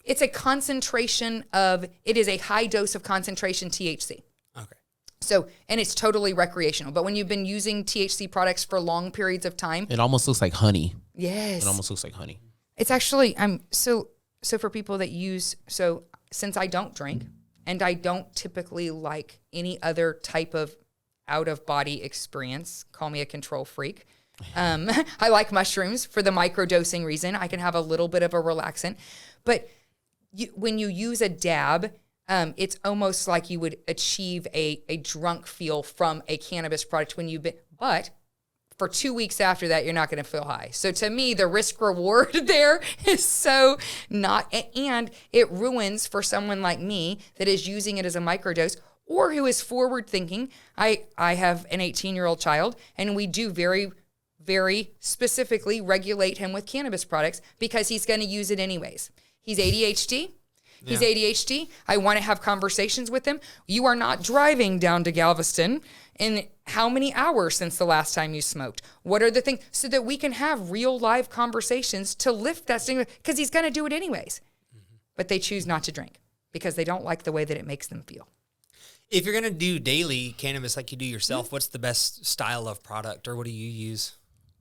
It's a concentration of, it is a high dose of concentration THC. Okay. So, and it's totally recreational. But when you've been using THC products for long periods of time. It almost looks like honey. Yes. It almost looks like honey. It's actually, so for people that use, so since I don't drink and I don't typically like any other type of out-of-body experience, call me a control freak. I like mushrooms for the microdosing reason. I can have a little bit of a relaxant. But when you use a dab, it's almost like you would achieve a drunk feel from a cannabis product when you've been, but for 2 weeks after that, you're not going to feel high. So to me, the risk reward there is so not, and it ruins for someone like me that is using it as a microdose or who is forward thinking. I have an 18-year-old child, and we do very, very specifically regulate him with cannabis products because he's going to use it anyways. He's ADHD. He's ADHD. I want to have conversations with him. You are not driving down to Galveston in how many hours since the last time you smoked? What are the things? So that we can have real live conversations to lift that stigma, because he's going to do it anyways. Mm-hmm. But they choose not to drink because they don't like the way that it makes them feel. If you're going to do daily cannabis like you do yourself, what's the best style of product, or what do you use?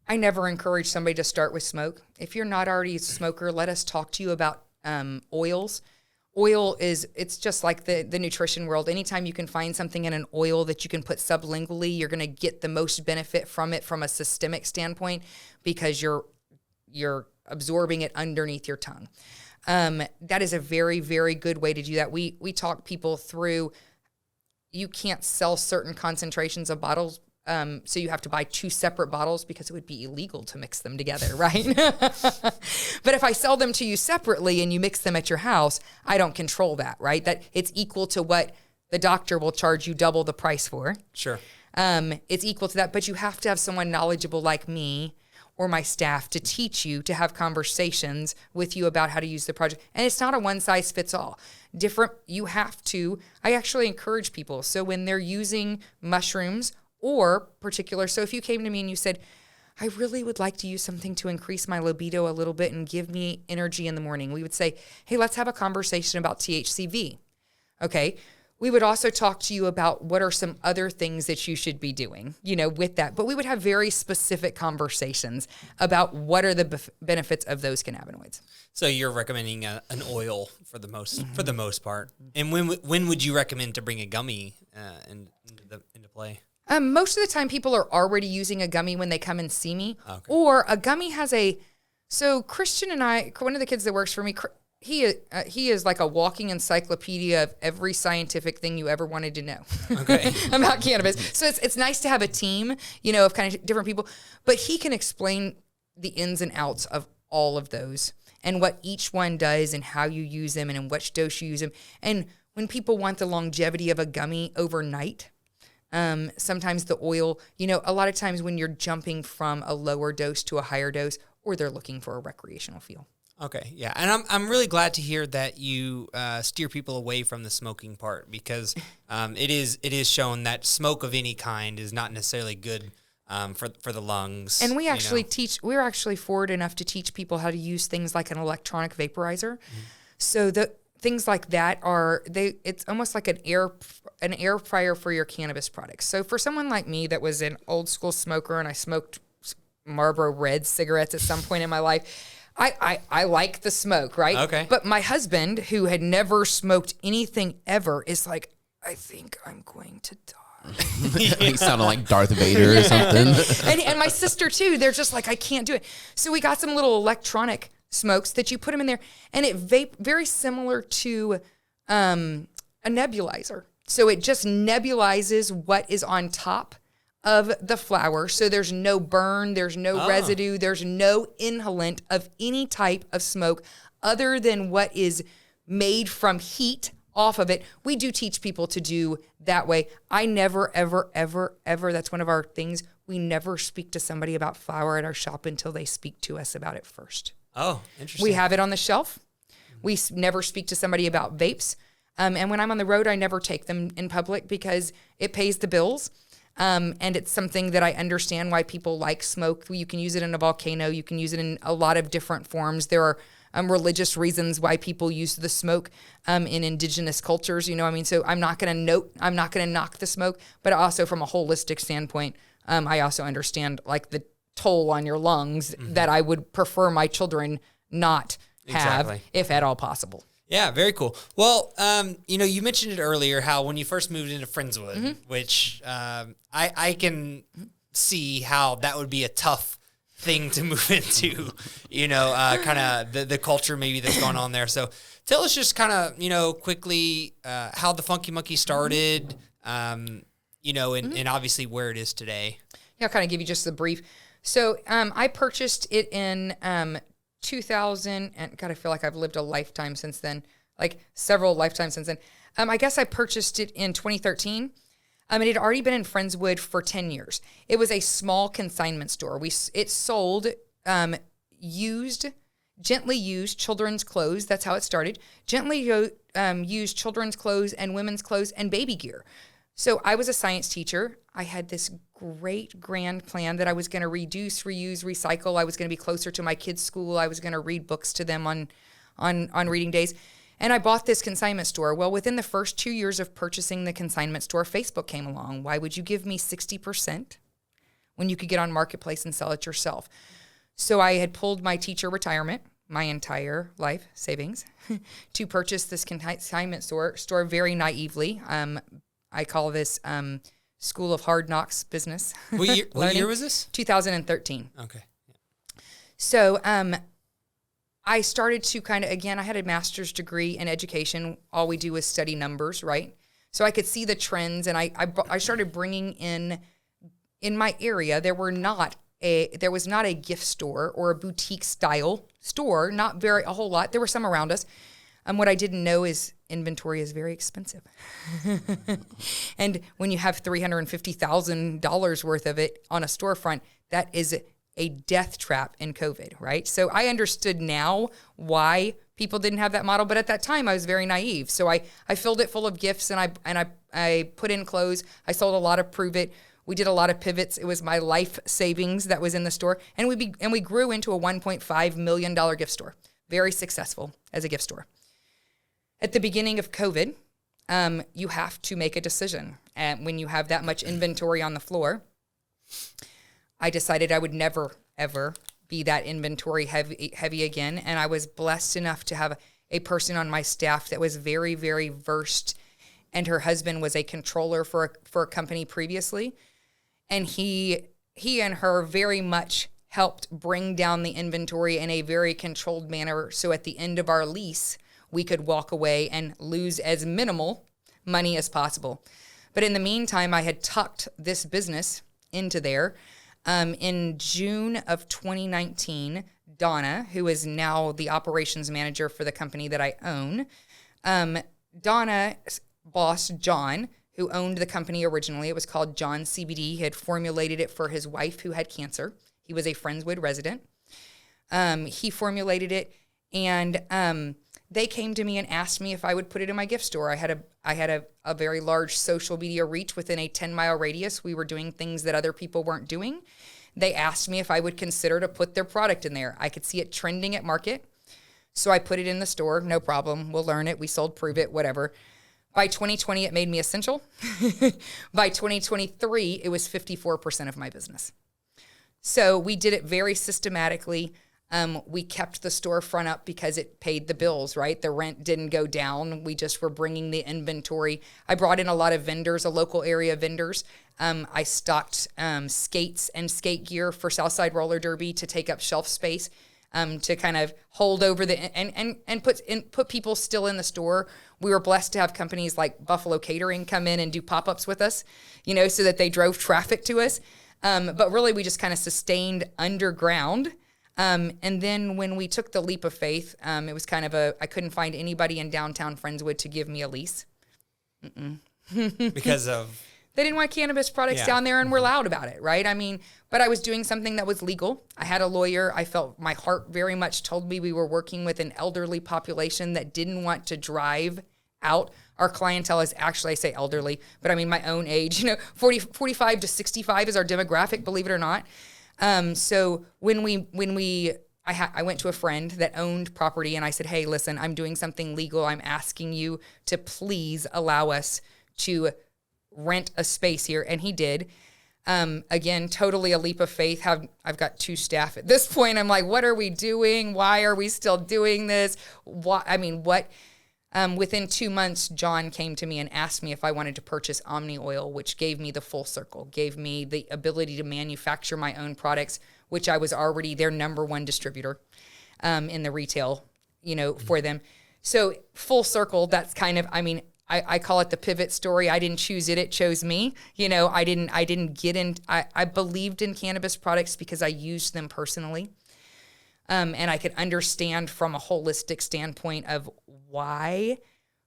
I never encourage somebody to start with smoke. If you're not already a smoker, let us talk to you about oils. Oil it's just like the nutrition world. Anytime you can find something in an oil that you can put sublingually, you're going to get the most benefit from it from a systemic standpoint because you're absorbing it underneath your tongue. That is a very, very good way to do that. We talk people through, you can't sell certain concentrations of bottles so you have to buy 2 separate bottles because it would be illegal to mix them together, right? But if I sell them to you separately and you mix them at your house, I don't control that, right? That it's equal to what the doctor will charge you double the price for. Sure. It's equal to that, but you have to have someone knowledgeable like me or my staff to teach you, to have conversations with you about how to use the project. And it's not a one size fits all. I actually encourage people. So when they're using mushrooms or particular, so if you came to me and you said, I really would like to use something to increase my libido a little bit and give me energy in the morning, we would say, hey, let's have a conversation about THCV. Okay. We would also talk to you about what are some other things that you should be doing, with that. But we would have very specific conversations about what are the benefits of those cannabinoids. So you're recommending an oil for the most part. And when would you recommend to bring a gummy into play? Most of the time, people are already using a gummy when they come and see me, okay. Or a gummy has So Christian and I, one of the kids that works for me, he is like a walking encyclopedia of every scientific thing you ever wanted to know okay. about cannabis. So it's nice to have a team, of kind of different people. But he can explain the ins and outs of all of those and what each one does and how you use them and in which dose you use them. And when people want the longevity of a gummy overnight, sometimes the oil, a lot of times when you're jumping from a lower dose to a higher dose, or they're looking for a recreational feel. Okay, yeah, and I'm really glad to hear that you steer people away from the smoking part because it is shown that smoke of any kind is not necessarily good for the lungs. And we actually we're actually forward enough to teach people how to use things like an electronic vaporizer. Mm-hmm. So the things like that it's almost like an air fryer for your cannabis products. So for someone like me that was an old school smoker and I smoked Marlboro Red cigarettes at some point in my life, I like the smoke, right? Okay. But my husband, who had never smoked anything ever, is like, I think I'm going to die. He sounded like Darth Vader or something. And my sister, too, they're just like, I can't do it. So we got some little electronic smokes that you put them in there, and it very similar to a nebulizer. So it just nebulizes what is on top of the flower, so there's no burn, there's no residue, there's no inhalant of any type of smoke other than what is made from heat off of it. We do teach people to do that way. I never, ever, ever, ever, that's one of our things, we never speak to somebody about flower at our shop until they speak to us about it first. Oh, interesting. We have it on the shelf. We never speak to somebody about vapes. And when I'm on the road, I never take them in public because it pays the bills. And it's something that I understand why people like smoke. You can use it in a volcano. You can use it in a lot of different forms. There are religious reasons why people use the smoke in indigenous cultures. So I'm not going to knock the smoke, but also from a holistic standpoint, I also understand like the toll on your lungs that I would prefer my children not have, if at all possible. Yeah, very cool. Well, you mentioned it earlier how when you first moved into Friendswood, which I can see how that would be a tough thing to move into, kind of the culture maybe that's going on there. So tell us just kind of, quickly how the Funky Monkey started, and obviously where it is today. Yeah, I'll kind of give you just the brief. So I purchased it in 2000, and God, I feel like I've lived a lifetime since then, like several lifetimes since then. I guess I purchased it in 2013. It had already been in Friendswood for 10 years. It was a small consignment store. It sold gently used children's clothes. That's how it started. Gently used children's clothes and women's clothes and baby gear. So I was a science teacher. I had this great grand plan that I was going to reduce, reuse, recycle. I was going to be closer to my kids' school. I was going to read books to them on reading days. And I bought this consignment store. Well, within the first 2 years of purchasing the consignment store, Facebook came along. Why would you give me 60% when you could get on Marketplace and sell it yourself? So I had pulled my teacher retirement, my entire life savings, to purchase this consignment store very naively. I call this School of Hard Knocks business. What year was this? 2013. Okay. Yeah. So I started to I had a master's degree in education. All we do is study numbers, right? So I could see the trends, and I started bringing in in my area, there was not a gift store or a boutique style store, not a whole lot. There were some around us. What I didn't know is inventory is very expensive. And when you have $350,000 worth of it on a storefront, that is a death trap in COVID, right? So I understood now why people didn't have that model, but at that time I was very naive. So I filled it full of gifts, and I put in clothes. I sold a lot of Prove It. We did a lot of pivots. It was my life savings that was in the store, and we grew into a $1.5 million gift store. Very successful as a gift store. At the beginning of COVID, you have to make a decision. And when you have that much inventory on the floor, I decided I would never, ever be that inventory heavy again. And I was blessed enough to have a person on my staff that was very, very versed. And her husband was a controller for a company previously. And he and her very much helped bring down the inventory in a very controlled manner. So at the end of our lease, we could walk away and lose as minimal money as possible. But in the meantime, I had tucked this business into there. In June of 2019, Donna, who is now the operations manager for the company that I own, Donna's boss, John, who owned the company originally, it was called John CBD. He had formulated it for his wife who had cancer. He was a Friendswood resident. He formulated it, and they came to me and asked me if I would put it in my gift store. I had a very large social media reach within a 10-mile radius. We were doing things that other people weren't doing. They asked me if I would consider to put their product in there. I could see it trending at market. So I put it in the store. No problem. We'll learn it. We sold Prove It, whatever. By 2020, it made me essential. By 2023, it was 54% of my business. So we did it very systematically. We kept the storefront up because it paid the bills, right? The rent didn't go down. We just were bringing the inventory. I brought in a lot of vendors, local area vendors. I stocked skates and skate gear for Southside Roller Derby to take up shelf space, to kind of hold over and put people still in the store. We were blessed to have companies like Buffalo Catering come in and do pop-ups with us, so that they drove traffic to us. But really, we just kind of sustained underground. And then when we took the leap of faith, it was kind of I couldn't find anybody in downtown Friendswood to give me a lease. Because of? They didn't want cannabis products down there, and we're loud about it, right? I mean, but I was doing something that was legal. I had a lawyer. I felt my heart very much told me we were working with an elderly population that didn't want to drive out. Our clientele is actually, I say elderly, but I mean my own age, 45 to 65 is our demographic, believe it or not. So I went to a friend that owned property, and I said, hey, listen, I'm doing something legal. I'm asking you to please allow us to rent a space here. And he did. Again, totally a leap of faith. I've got 2 staff at this point. I'm like, what are we doing? Why are we still doing this? Within 2 months, John came to me and asked me if I wanted to purchase Omni Oil, which gave me the full circle, gave me the ability to manufacture my own products, which I was already their number 1 distributor in the retail, for them. So full circle, that's kind of, I call it the pivot story. I didn't choose it. It chose me. I didn't get in. I believed in cannabis products because I used them personally. And I could understand from a holistic standpoint of why.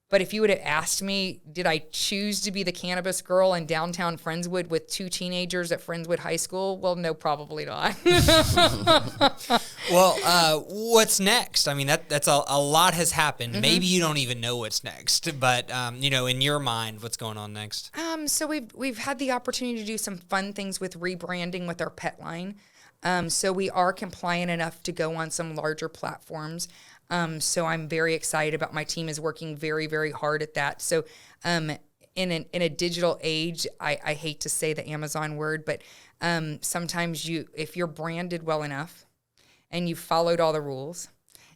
But if you would have asked me, did I choose to be the cannabis girl in downtown Friendswood with 2 teenagers at Friendswood High School? Well, no, probably not. Well, what's next? I mean, that's a lot has happened. Mm-hmm. Maybe you don't even know what's next, but in your mind, what's going on next? So we've had the opportunity to do some fun things with rebranding with our pet line. So we are compliant enough to go on some larger platforms. So I'm very excited about my team is working very, very hard at that. So in a digital age, I hate to say the Amazon word, but sometimes if you're branded well enough and you followed all the rules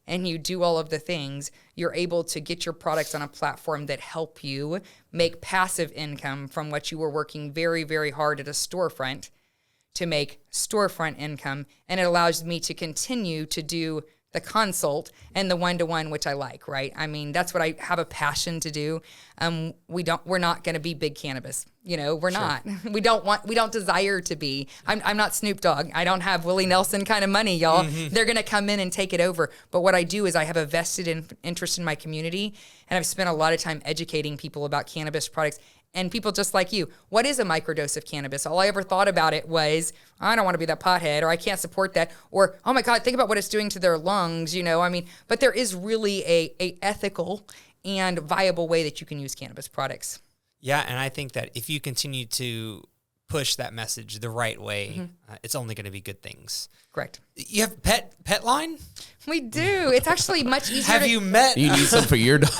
and you do all of the things, you're able to get your products on a platform that help you make passive income from what you were working very, very hard at a storefront to make storefront income. And it allows me to continue to do the consult and the one-to-one, which I like, right? I mean, that's what I have a passion to do. We're not going to be big cannabis. We're not. We don't desire to be. I'm not Snoop Dogg. I don't have Willie Nelson kind of money, y'all. They're going to come in and take it over. But what I do is I have a vested interest in my community, and I've spent a lot of time educating people about cannabis products. And people just like you, what is a microdose of cannabis? All I ever thought about it was, I don't want to be that pothead, or I can't support that, or, oh my God, think about what it's doing to their lungs, but there is really a ethical and viable way that you can use cannabis products. Yeah, and I think that if you continue to push that message the right way, it's only going to be good things. Correct. You have pet line? We do. It's actually much easier. Have you met? You need some for your dog.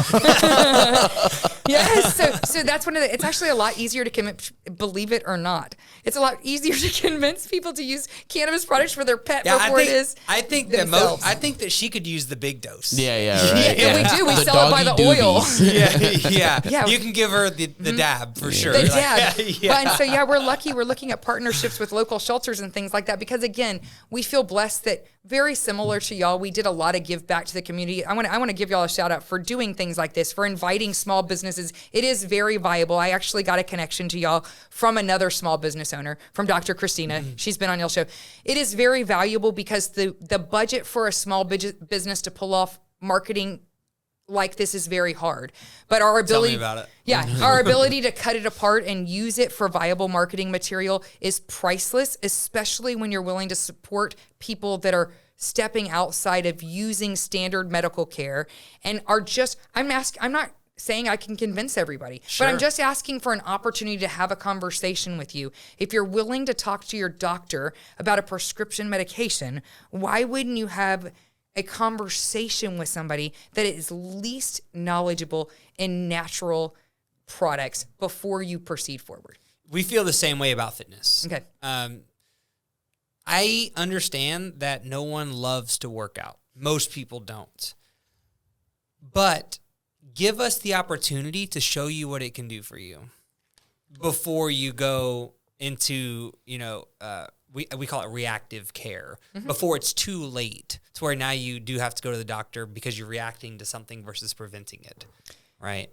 Yes. So that's it's actually a lot easier to convince, believe it or not. It's a lot easier to convince people to use cannabis products for their pet before it is. I think that she could use the big dose. Yeah, right. Yeah, we do. We sell it by the oil. Yeah. You can give her the dab for sure. The dab. And so we're lucky. We're looking at partnerships with local shelters and things like that because again, we feel blessed that very similar to y'all, we did a lot of give back to the community. I want to give y'all a shout out for doing things like this, for inviting small businesses. It is very viable. I actually got a connection to y'all from another small business owner, from Dr. Christina. She's been on y'all's show. It is very valuable because the budget for a small business to pull off marketing like this is very hard, but our ability, Tell me about it. Our ability to cut it apart and use it for viable marketing material is priceless, especially when you're willing to support people that are stepping outside of using standard medical care and are just, I'm not saying I can convince everybody, but I'm just asking for an opportunity to have a conversation with you. If you're willing to talk to your doctor about a prescription medication, why wouldn't you have a conversation with somebody that is least knowledgeable in natural products before you proceed forward? We feel the same way about fitness. Okay. I understand that no one loves to work out. Most people don't. But give us the opportunity to show you what it can do for you before you go into, we call it reactive care, before it's too late to where now you do have to go to the doctor because you're reacting to something versus preventing it, right?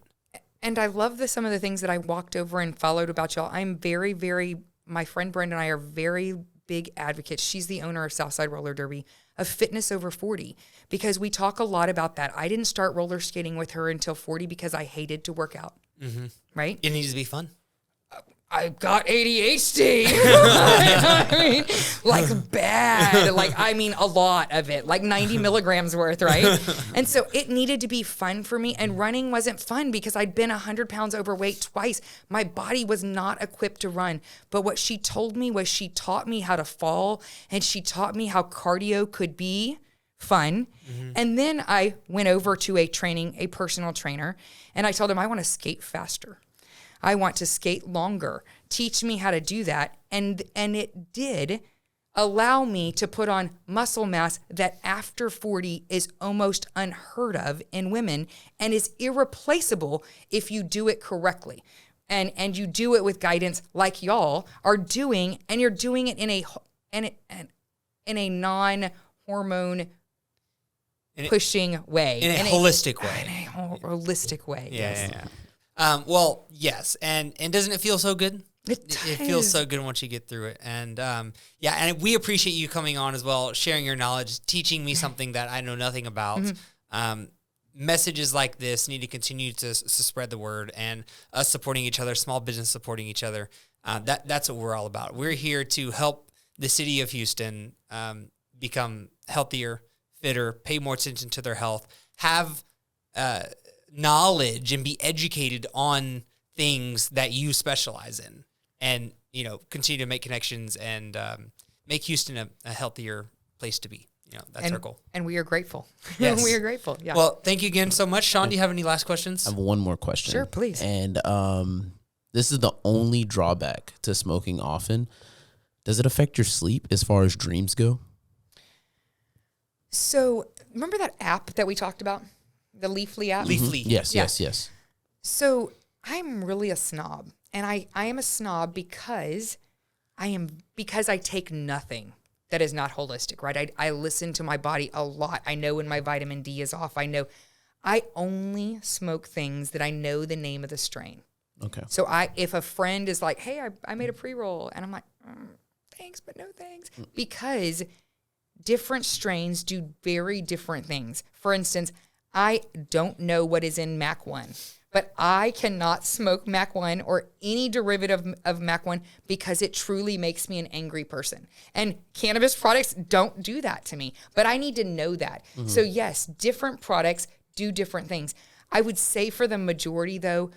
And I love some of the things that I walked over and followed about y'all. I'm very, very, my friend Brenda and I are very big advocates. She's the owner of Southside Roller Derby, of fitness over 40, because we talk a lot about that. I didn't start roller skating with her until 40 because I hated to work out, right? It needs to be fun. I've got ADHD. I mean, bad. A lot of it, like 90 milligrams worth, right? And so it needed to be fun for me. And running wasn't fun because I'd been 100 pounds overweight twice. My body was not equipped to run. But what she told me was she taught me how to fall, and she taught me how cardio could be fun. And then I went over to a personal trainer, and I told him I want to skate faster. I want to skate longer. Teach me how to do that. And it did allow me to put on muscle mass that after 40 is almost unheard of in women and is irreplaceable if you do it correctly. And you do it with guidance like y'all are doing, and you're doing it in a non-hormone pushing way. In a holistic way. In a holistic way. Yeah. Well, yes, and doesn't it feel so good? It feels so good once you get through it, and and we appreciate you coming on as well, sharing your knowledge, teaching me something that I know nothing about. Messages like this need to continue to spread the word, and us supporting each other, small business supporting each other. That's what we're all about. We're here to help the city of Houston become healthier, fitter, pay more attention to their health, have knowledge and be educated on things that you specialize in, and continue to make connections and make Houston a healthier place to be. That's our goal. And we are grateful. Yes. We are grateful. Yeah. Well, thank you again so much. Sean, do you have any last questions? I have one more question. Sure, please. And this is the only drawback to smoking often. Does it affect your sleep as far as dreams go? So remember that app that we talked about? The Leafly app? Leafly. Yes. So I'm really a snob. And I am a snob because I take nothing that is not holistic, right? I listen to my body a lot. I know when my vitamin D is off. I only smoke things that I know the name of the strain. Okay. So if a friend is like, hey, I made a pre-roll, and I'm like, thanks, but no thanks. Because different strains do very different things. For instance, I don't know what is in Mac 1, but I cannot smoke Mac 1 or any derivative of Mac 1 because it truly makes me an angry person. And cannabis products don't do that to me, but I need to know that. Mm-hmm. So yes, different products do different things. I would say for the majority, though,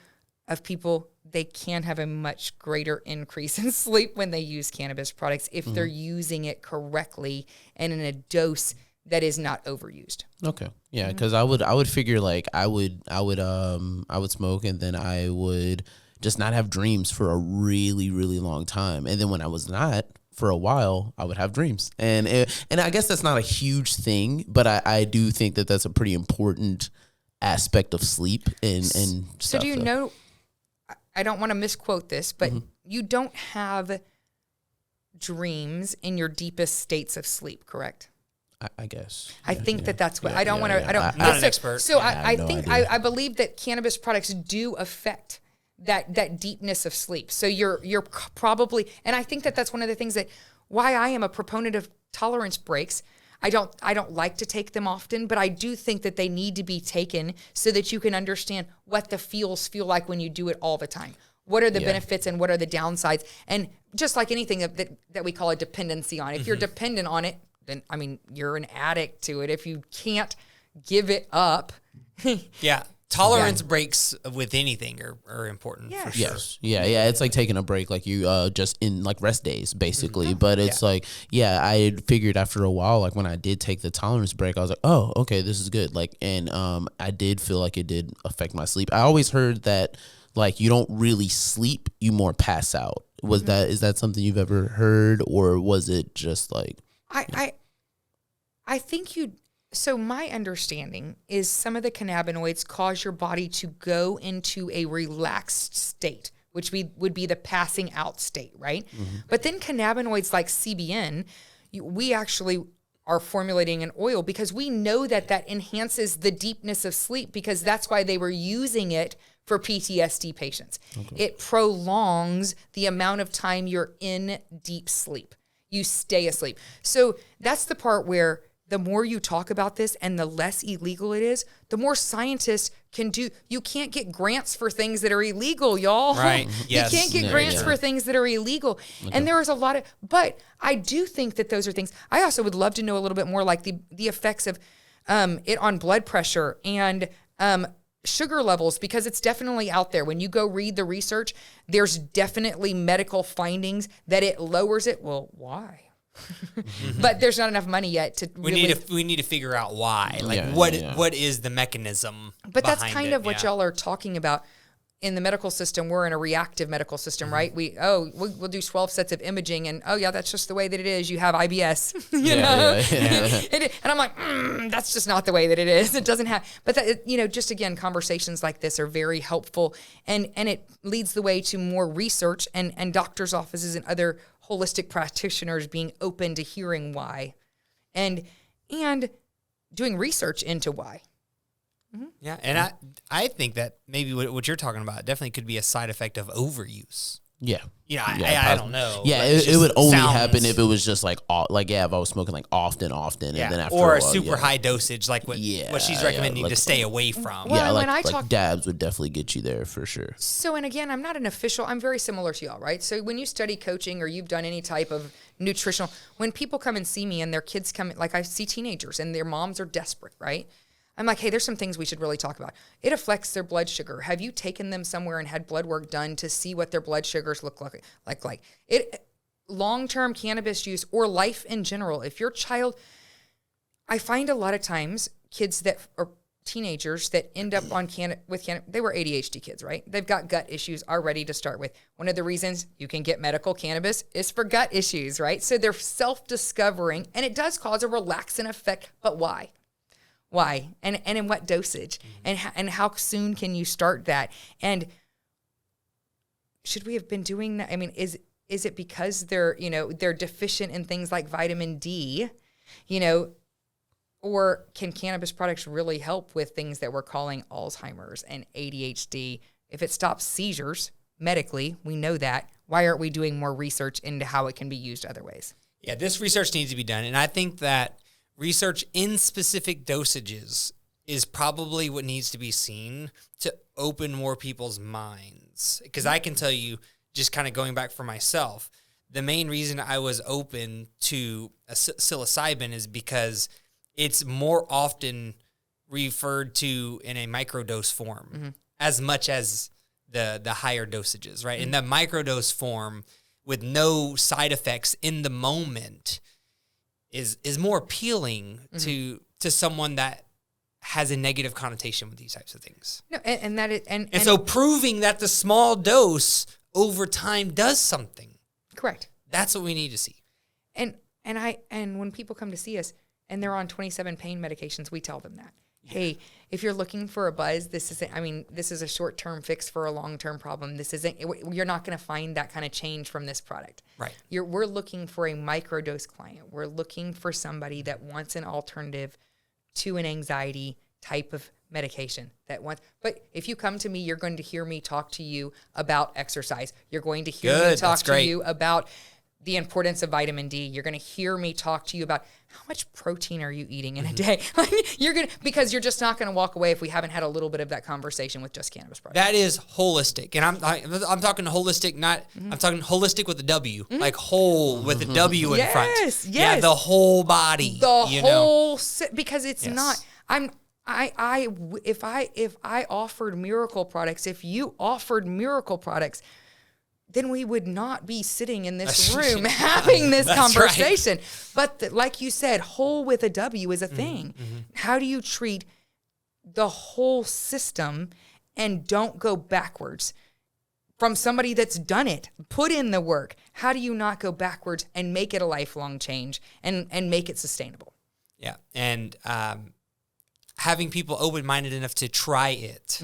of people, they can have a much greater increase in sleep when they use cannabis products if they're using it correctly and in a dose that is not overused. Okay. Yeah, because I would figure like I would smoke and then I would just not have dreams for a really, really long time. And then when I was not, for a while, I would have dreams. And I guess that's not a huge thing, but I do think that that's a pretty important aspect of sleep and stuff. So do you know, I don't want to misquote this, but you don't have dreams in your deepest states of sleep, correct? I guess. I think that's what, I don't want to, I'm not an expert. So I think, I believe that cannabis products do affect that deepness of sleep. So you're probably, and I think that that's one of the things that why I am a proponent of tolerance breaks. I don't like to take them often, but I do think that they need to be taken so that you can understand what the feels feel like when you do it all the time. What are the benefits and what are the downsides? And just like anything that we call a dependency on, if you're dependent on it, then I mean you're an addict to it. If you can't give it up, tolerance breaks with anything are important for sure. Yes. Yeah. It's like taking a break, like you just in like rest days, basically. But it's like, I figured after a while, like when I did take the tolerance break, I was like, oh, okay, this is good. Like, and I did feel like it did affect my sleep. I always heard that like you don't really sleep, you more pass out. Is that something you've ever heard, or was it just like? I think you. So my understanding is some of the cannabinoids cause your body to go into a relaxed state, which would be the passing out state, right? But then cannabinoids like CBN, we actually are formulating an oil because we know that enhances the deepness of sleep because that's why they were using it for PTSD patients. Okay. It prolongs the amount of time you're in deep sleep. You stay asleep. So that's the part where the more you talk about this and the less illegal it is, the more scientists can do. You can't get grants for things that are illegal, y'all. Right. Yes. You can't get grants for things that are illegal. Okay. And there is a lot of, but I do think that those are things. I also would love to know a little bit more like the effects of it on blood pressure and sugar levels, because it's definitely out there. When you go read the research, there's definitely medical findings that it lowers it. Well, why? But there's not enough money yet to we need to figure out why. Like what is the mechanism? But that's kind of what y'all are talking about. In the medical system, we're in a reactive medical system, right? We'll do 12 sets of imaging, and that's just the way that it is. You have IBS, you know? And I'm like, that's just not the way that it is. It doesn't have, but that, just again, conversations like this are very helpful, and it leads the way to more research and doctors' offices and other holistic practitioners being open to hearing why, and doing research into why. Yeah, and I think that maybe what you're talking about definitely could be a side effect of overuse. Yeah. I don't know. Yeah, it would only happen if it was just like if I was smoking like often, and then after or a while, super high dosage, like what she's recommending to stay away from. Well, like dabs would definitely get you there for sure. So, and again, I'm not an official. I'm very similar to y'all, right? So when you study coaching or you've done any type of nutritional, when people come and see me and their kids come, like I see teenagers and their moms are desperate, right? I'm like, hey, there's some things we should really talk about. It affects their blood sugar. Have you taken them somewhere and had blood work done to see what their blood sugars look like? Long-term cannabis use or life in general. If your child, I find a lot of times kids that are teenagers that end up on cannabis, they were ADHD kids, right? They've got gut issues already to start with. One of the reasons you can get medical cannabis is for gut issues, right? So they're self-discovering, and it does cause a relaxing effect, but why? Why? And in what dosage? And how soon can you start that? And should we have been doing that? I mean, is it because they're deficient in things like vitamin D, or can cannabis products really help with things that we're calling Alzheimer's and ADHD? If it stops seizures medically, we know that. Why aren't we doing more research into how it can be used other ways? Yeah, this research needs to be done. And I think that research in specific dosages is probably what needs to be seen to open more people's minds. Because I can tell you, just kind of going back for myself, the main reason I was open to a psilocybin is because it's more often referred to in a microdose form as much as the higher dosages, right? In the microdose form with no side effects in the moment is more appealing to someone that has a negative connotation with these types of things. No, and so proving that the small dose over time does something. Correct. That's what we need to see. And when people come to see us and they're on 27 pain medications, we tell them that. Hey, if you're looking for a buzz, this is a short-term fix for a long-term problem. You're not going to find that kind of change from this product. Right. We're looking for a microdose client. We're looking for somebody that wants an alternative to an anxiety type of medication but if you come to me, you're going to hear me talk to you about exercise. You're going to hear me talk to you about the importance of vitamin D. You're going to hear me talk to you about how much protein are you eating in a day. Because you're just not going to walk away if we haven't had a little bit of that conversation with just cannabis products. That is holistic, and I'm talking holistic, I'm talking holistic with a W, like whole with a W in front. Yes, yeah, the whole body, because it's not. If I offered miracle products, if you offered miracle products, then we would not be sitting in this room having this conversation. Right. But like you said, whole with a W is a thing. How do you treat the whole system and don't go backwards? From somebody that's done it, put in the work, how do you not go backwards and make it a lifelong change and make it sustainable? Yeah, and having people open-minded enough to try it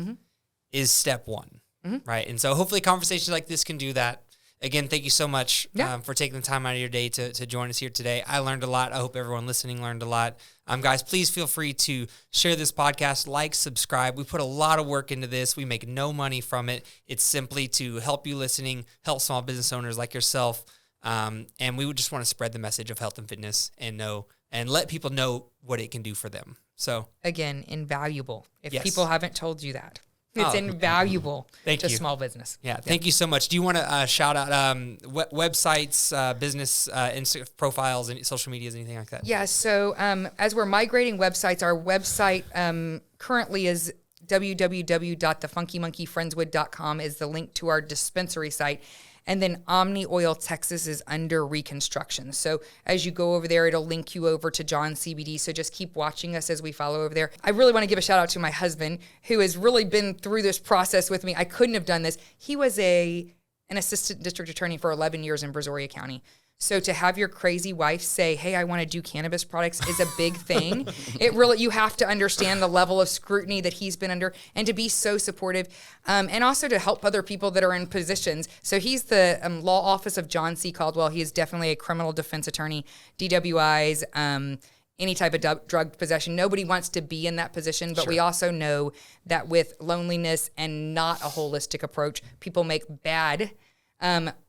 is step one. Right. And so hopefully conversations like this can do that. Again, thank you so much for taking the time out of your day to join us here today. I learned a lot. I hope everyone listening learned a lot. Guys, please feel free to share this podcast, like, subscribe. We put a lot of work into this. We make no money from it. It's simply to help you listening, help small business owners like yourself. And we would just want to spread the message of health and fitness and let people know what it can do for them. So again, invaluable. If people haven't told you that. It's invaluable to small business. Yeah, thank you so much. Do you want to shout out websites, business profiles, and social medias, anything like that? Yeah, so as we're migrating websites, our website currently is www.thefunkymonkeyfriendswood.com is the link to our dispensary site. And then Omni Oil Texas is under reconstruction. So as you go over there, it'll link you over to John CBD. So just keep watching us as we follow over there. I really want to give a shout out to my husband, who has really been through this process with me. I couldn't have done this. He was an assistant district attorney for 11 years in Brazoria County. So to have your crazy wife say, hey, I want to do cannabis products is a big thing. You have to understand the level of scrutiny that he's been under and to be so supportive and also to help other people that are in positions. So he's the law office of John C. Caldwell. He is definitely a criminal defense attorney, DWIs, any type of drug possession. Nobody wants to be in that position, but we also know that with loneliness and not a holistic approach, people make bad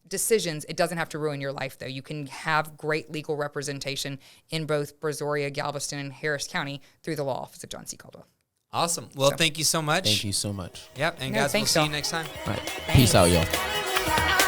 decisions. It doesn't have to ruin your life, though. You can have great legal representation in both Brazoria, Galveston, and Harris County through the law office of John C. Caldwell. Awesome. Well, thank you so much. Thank you so much. Yep. And guys, we'll see you next time. All right. Peace out, y'all.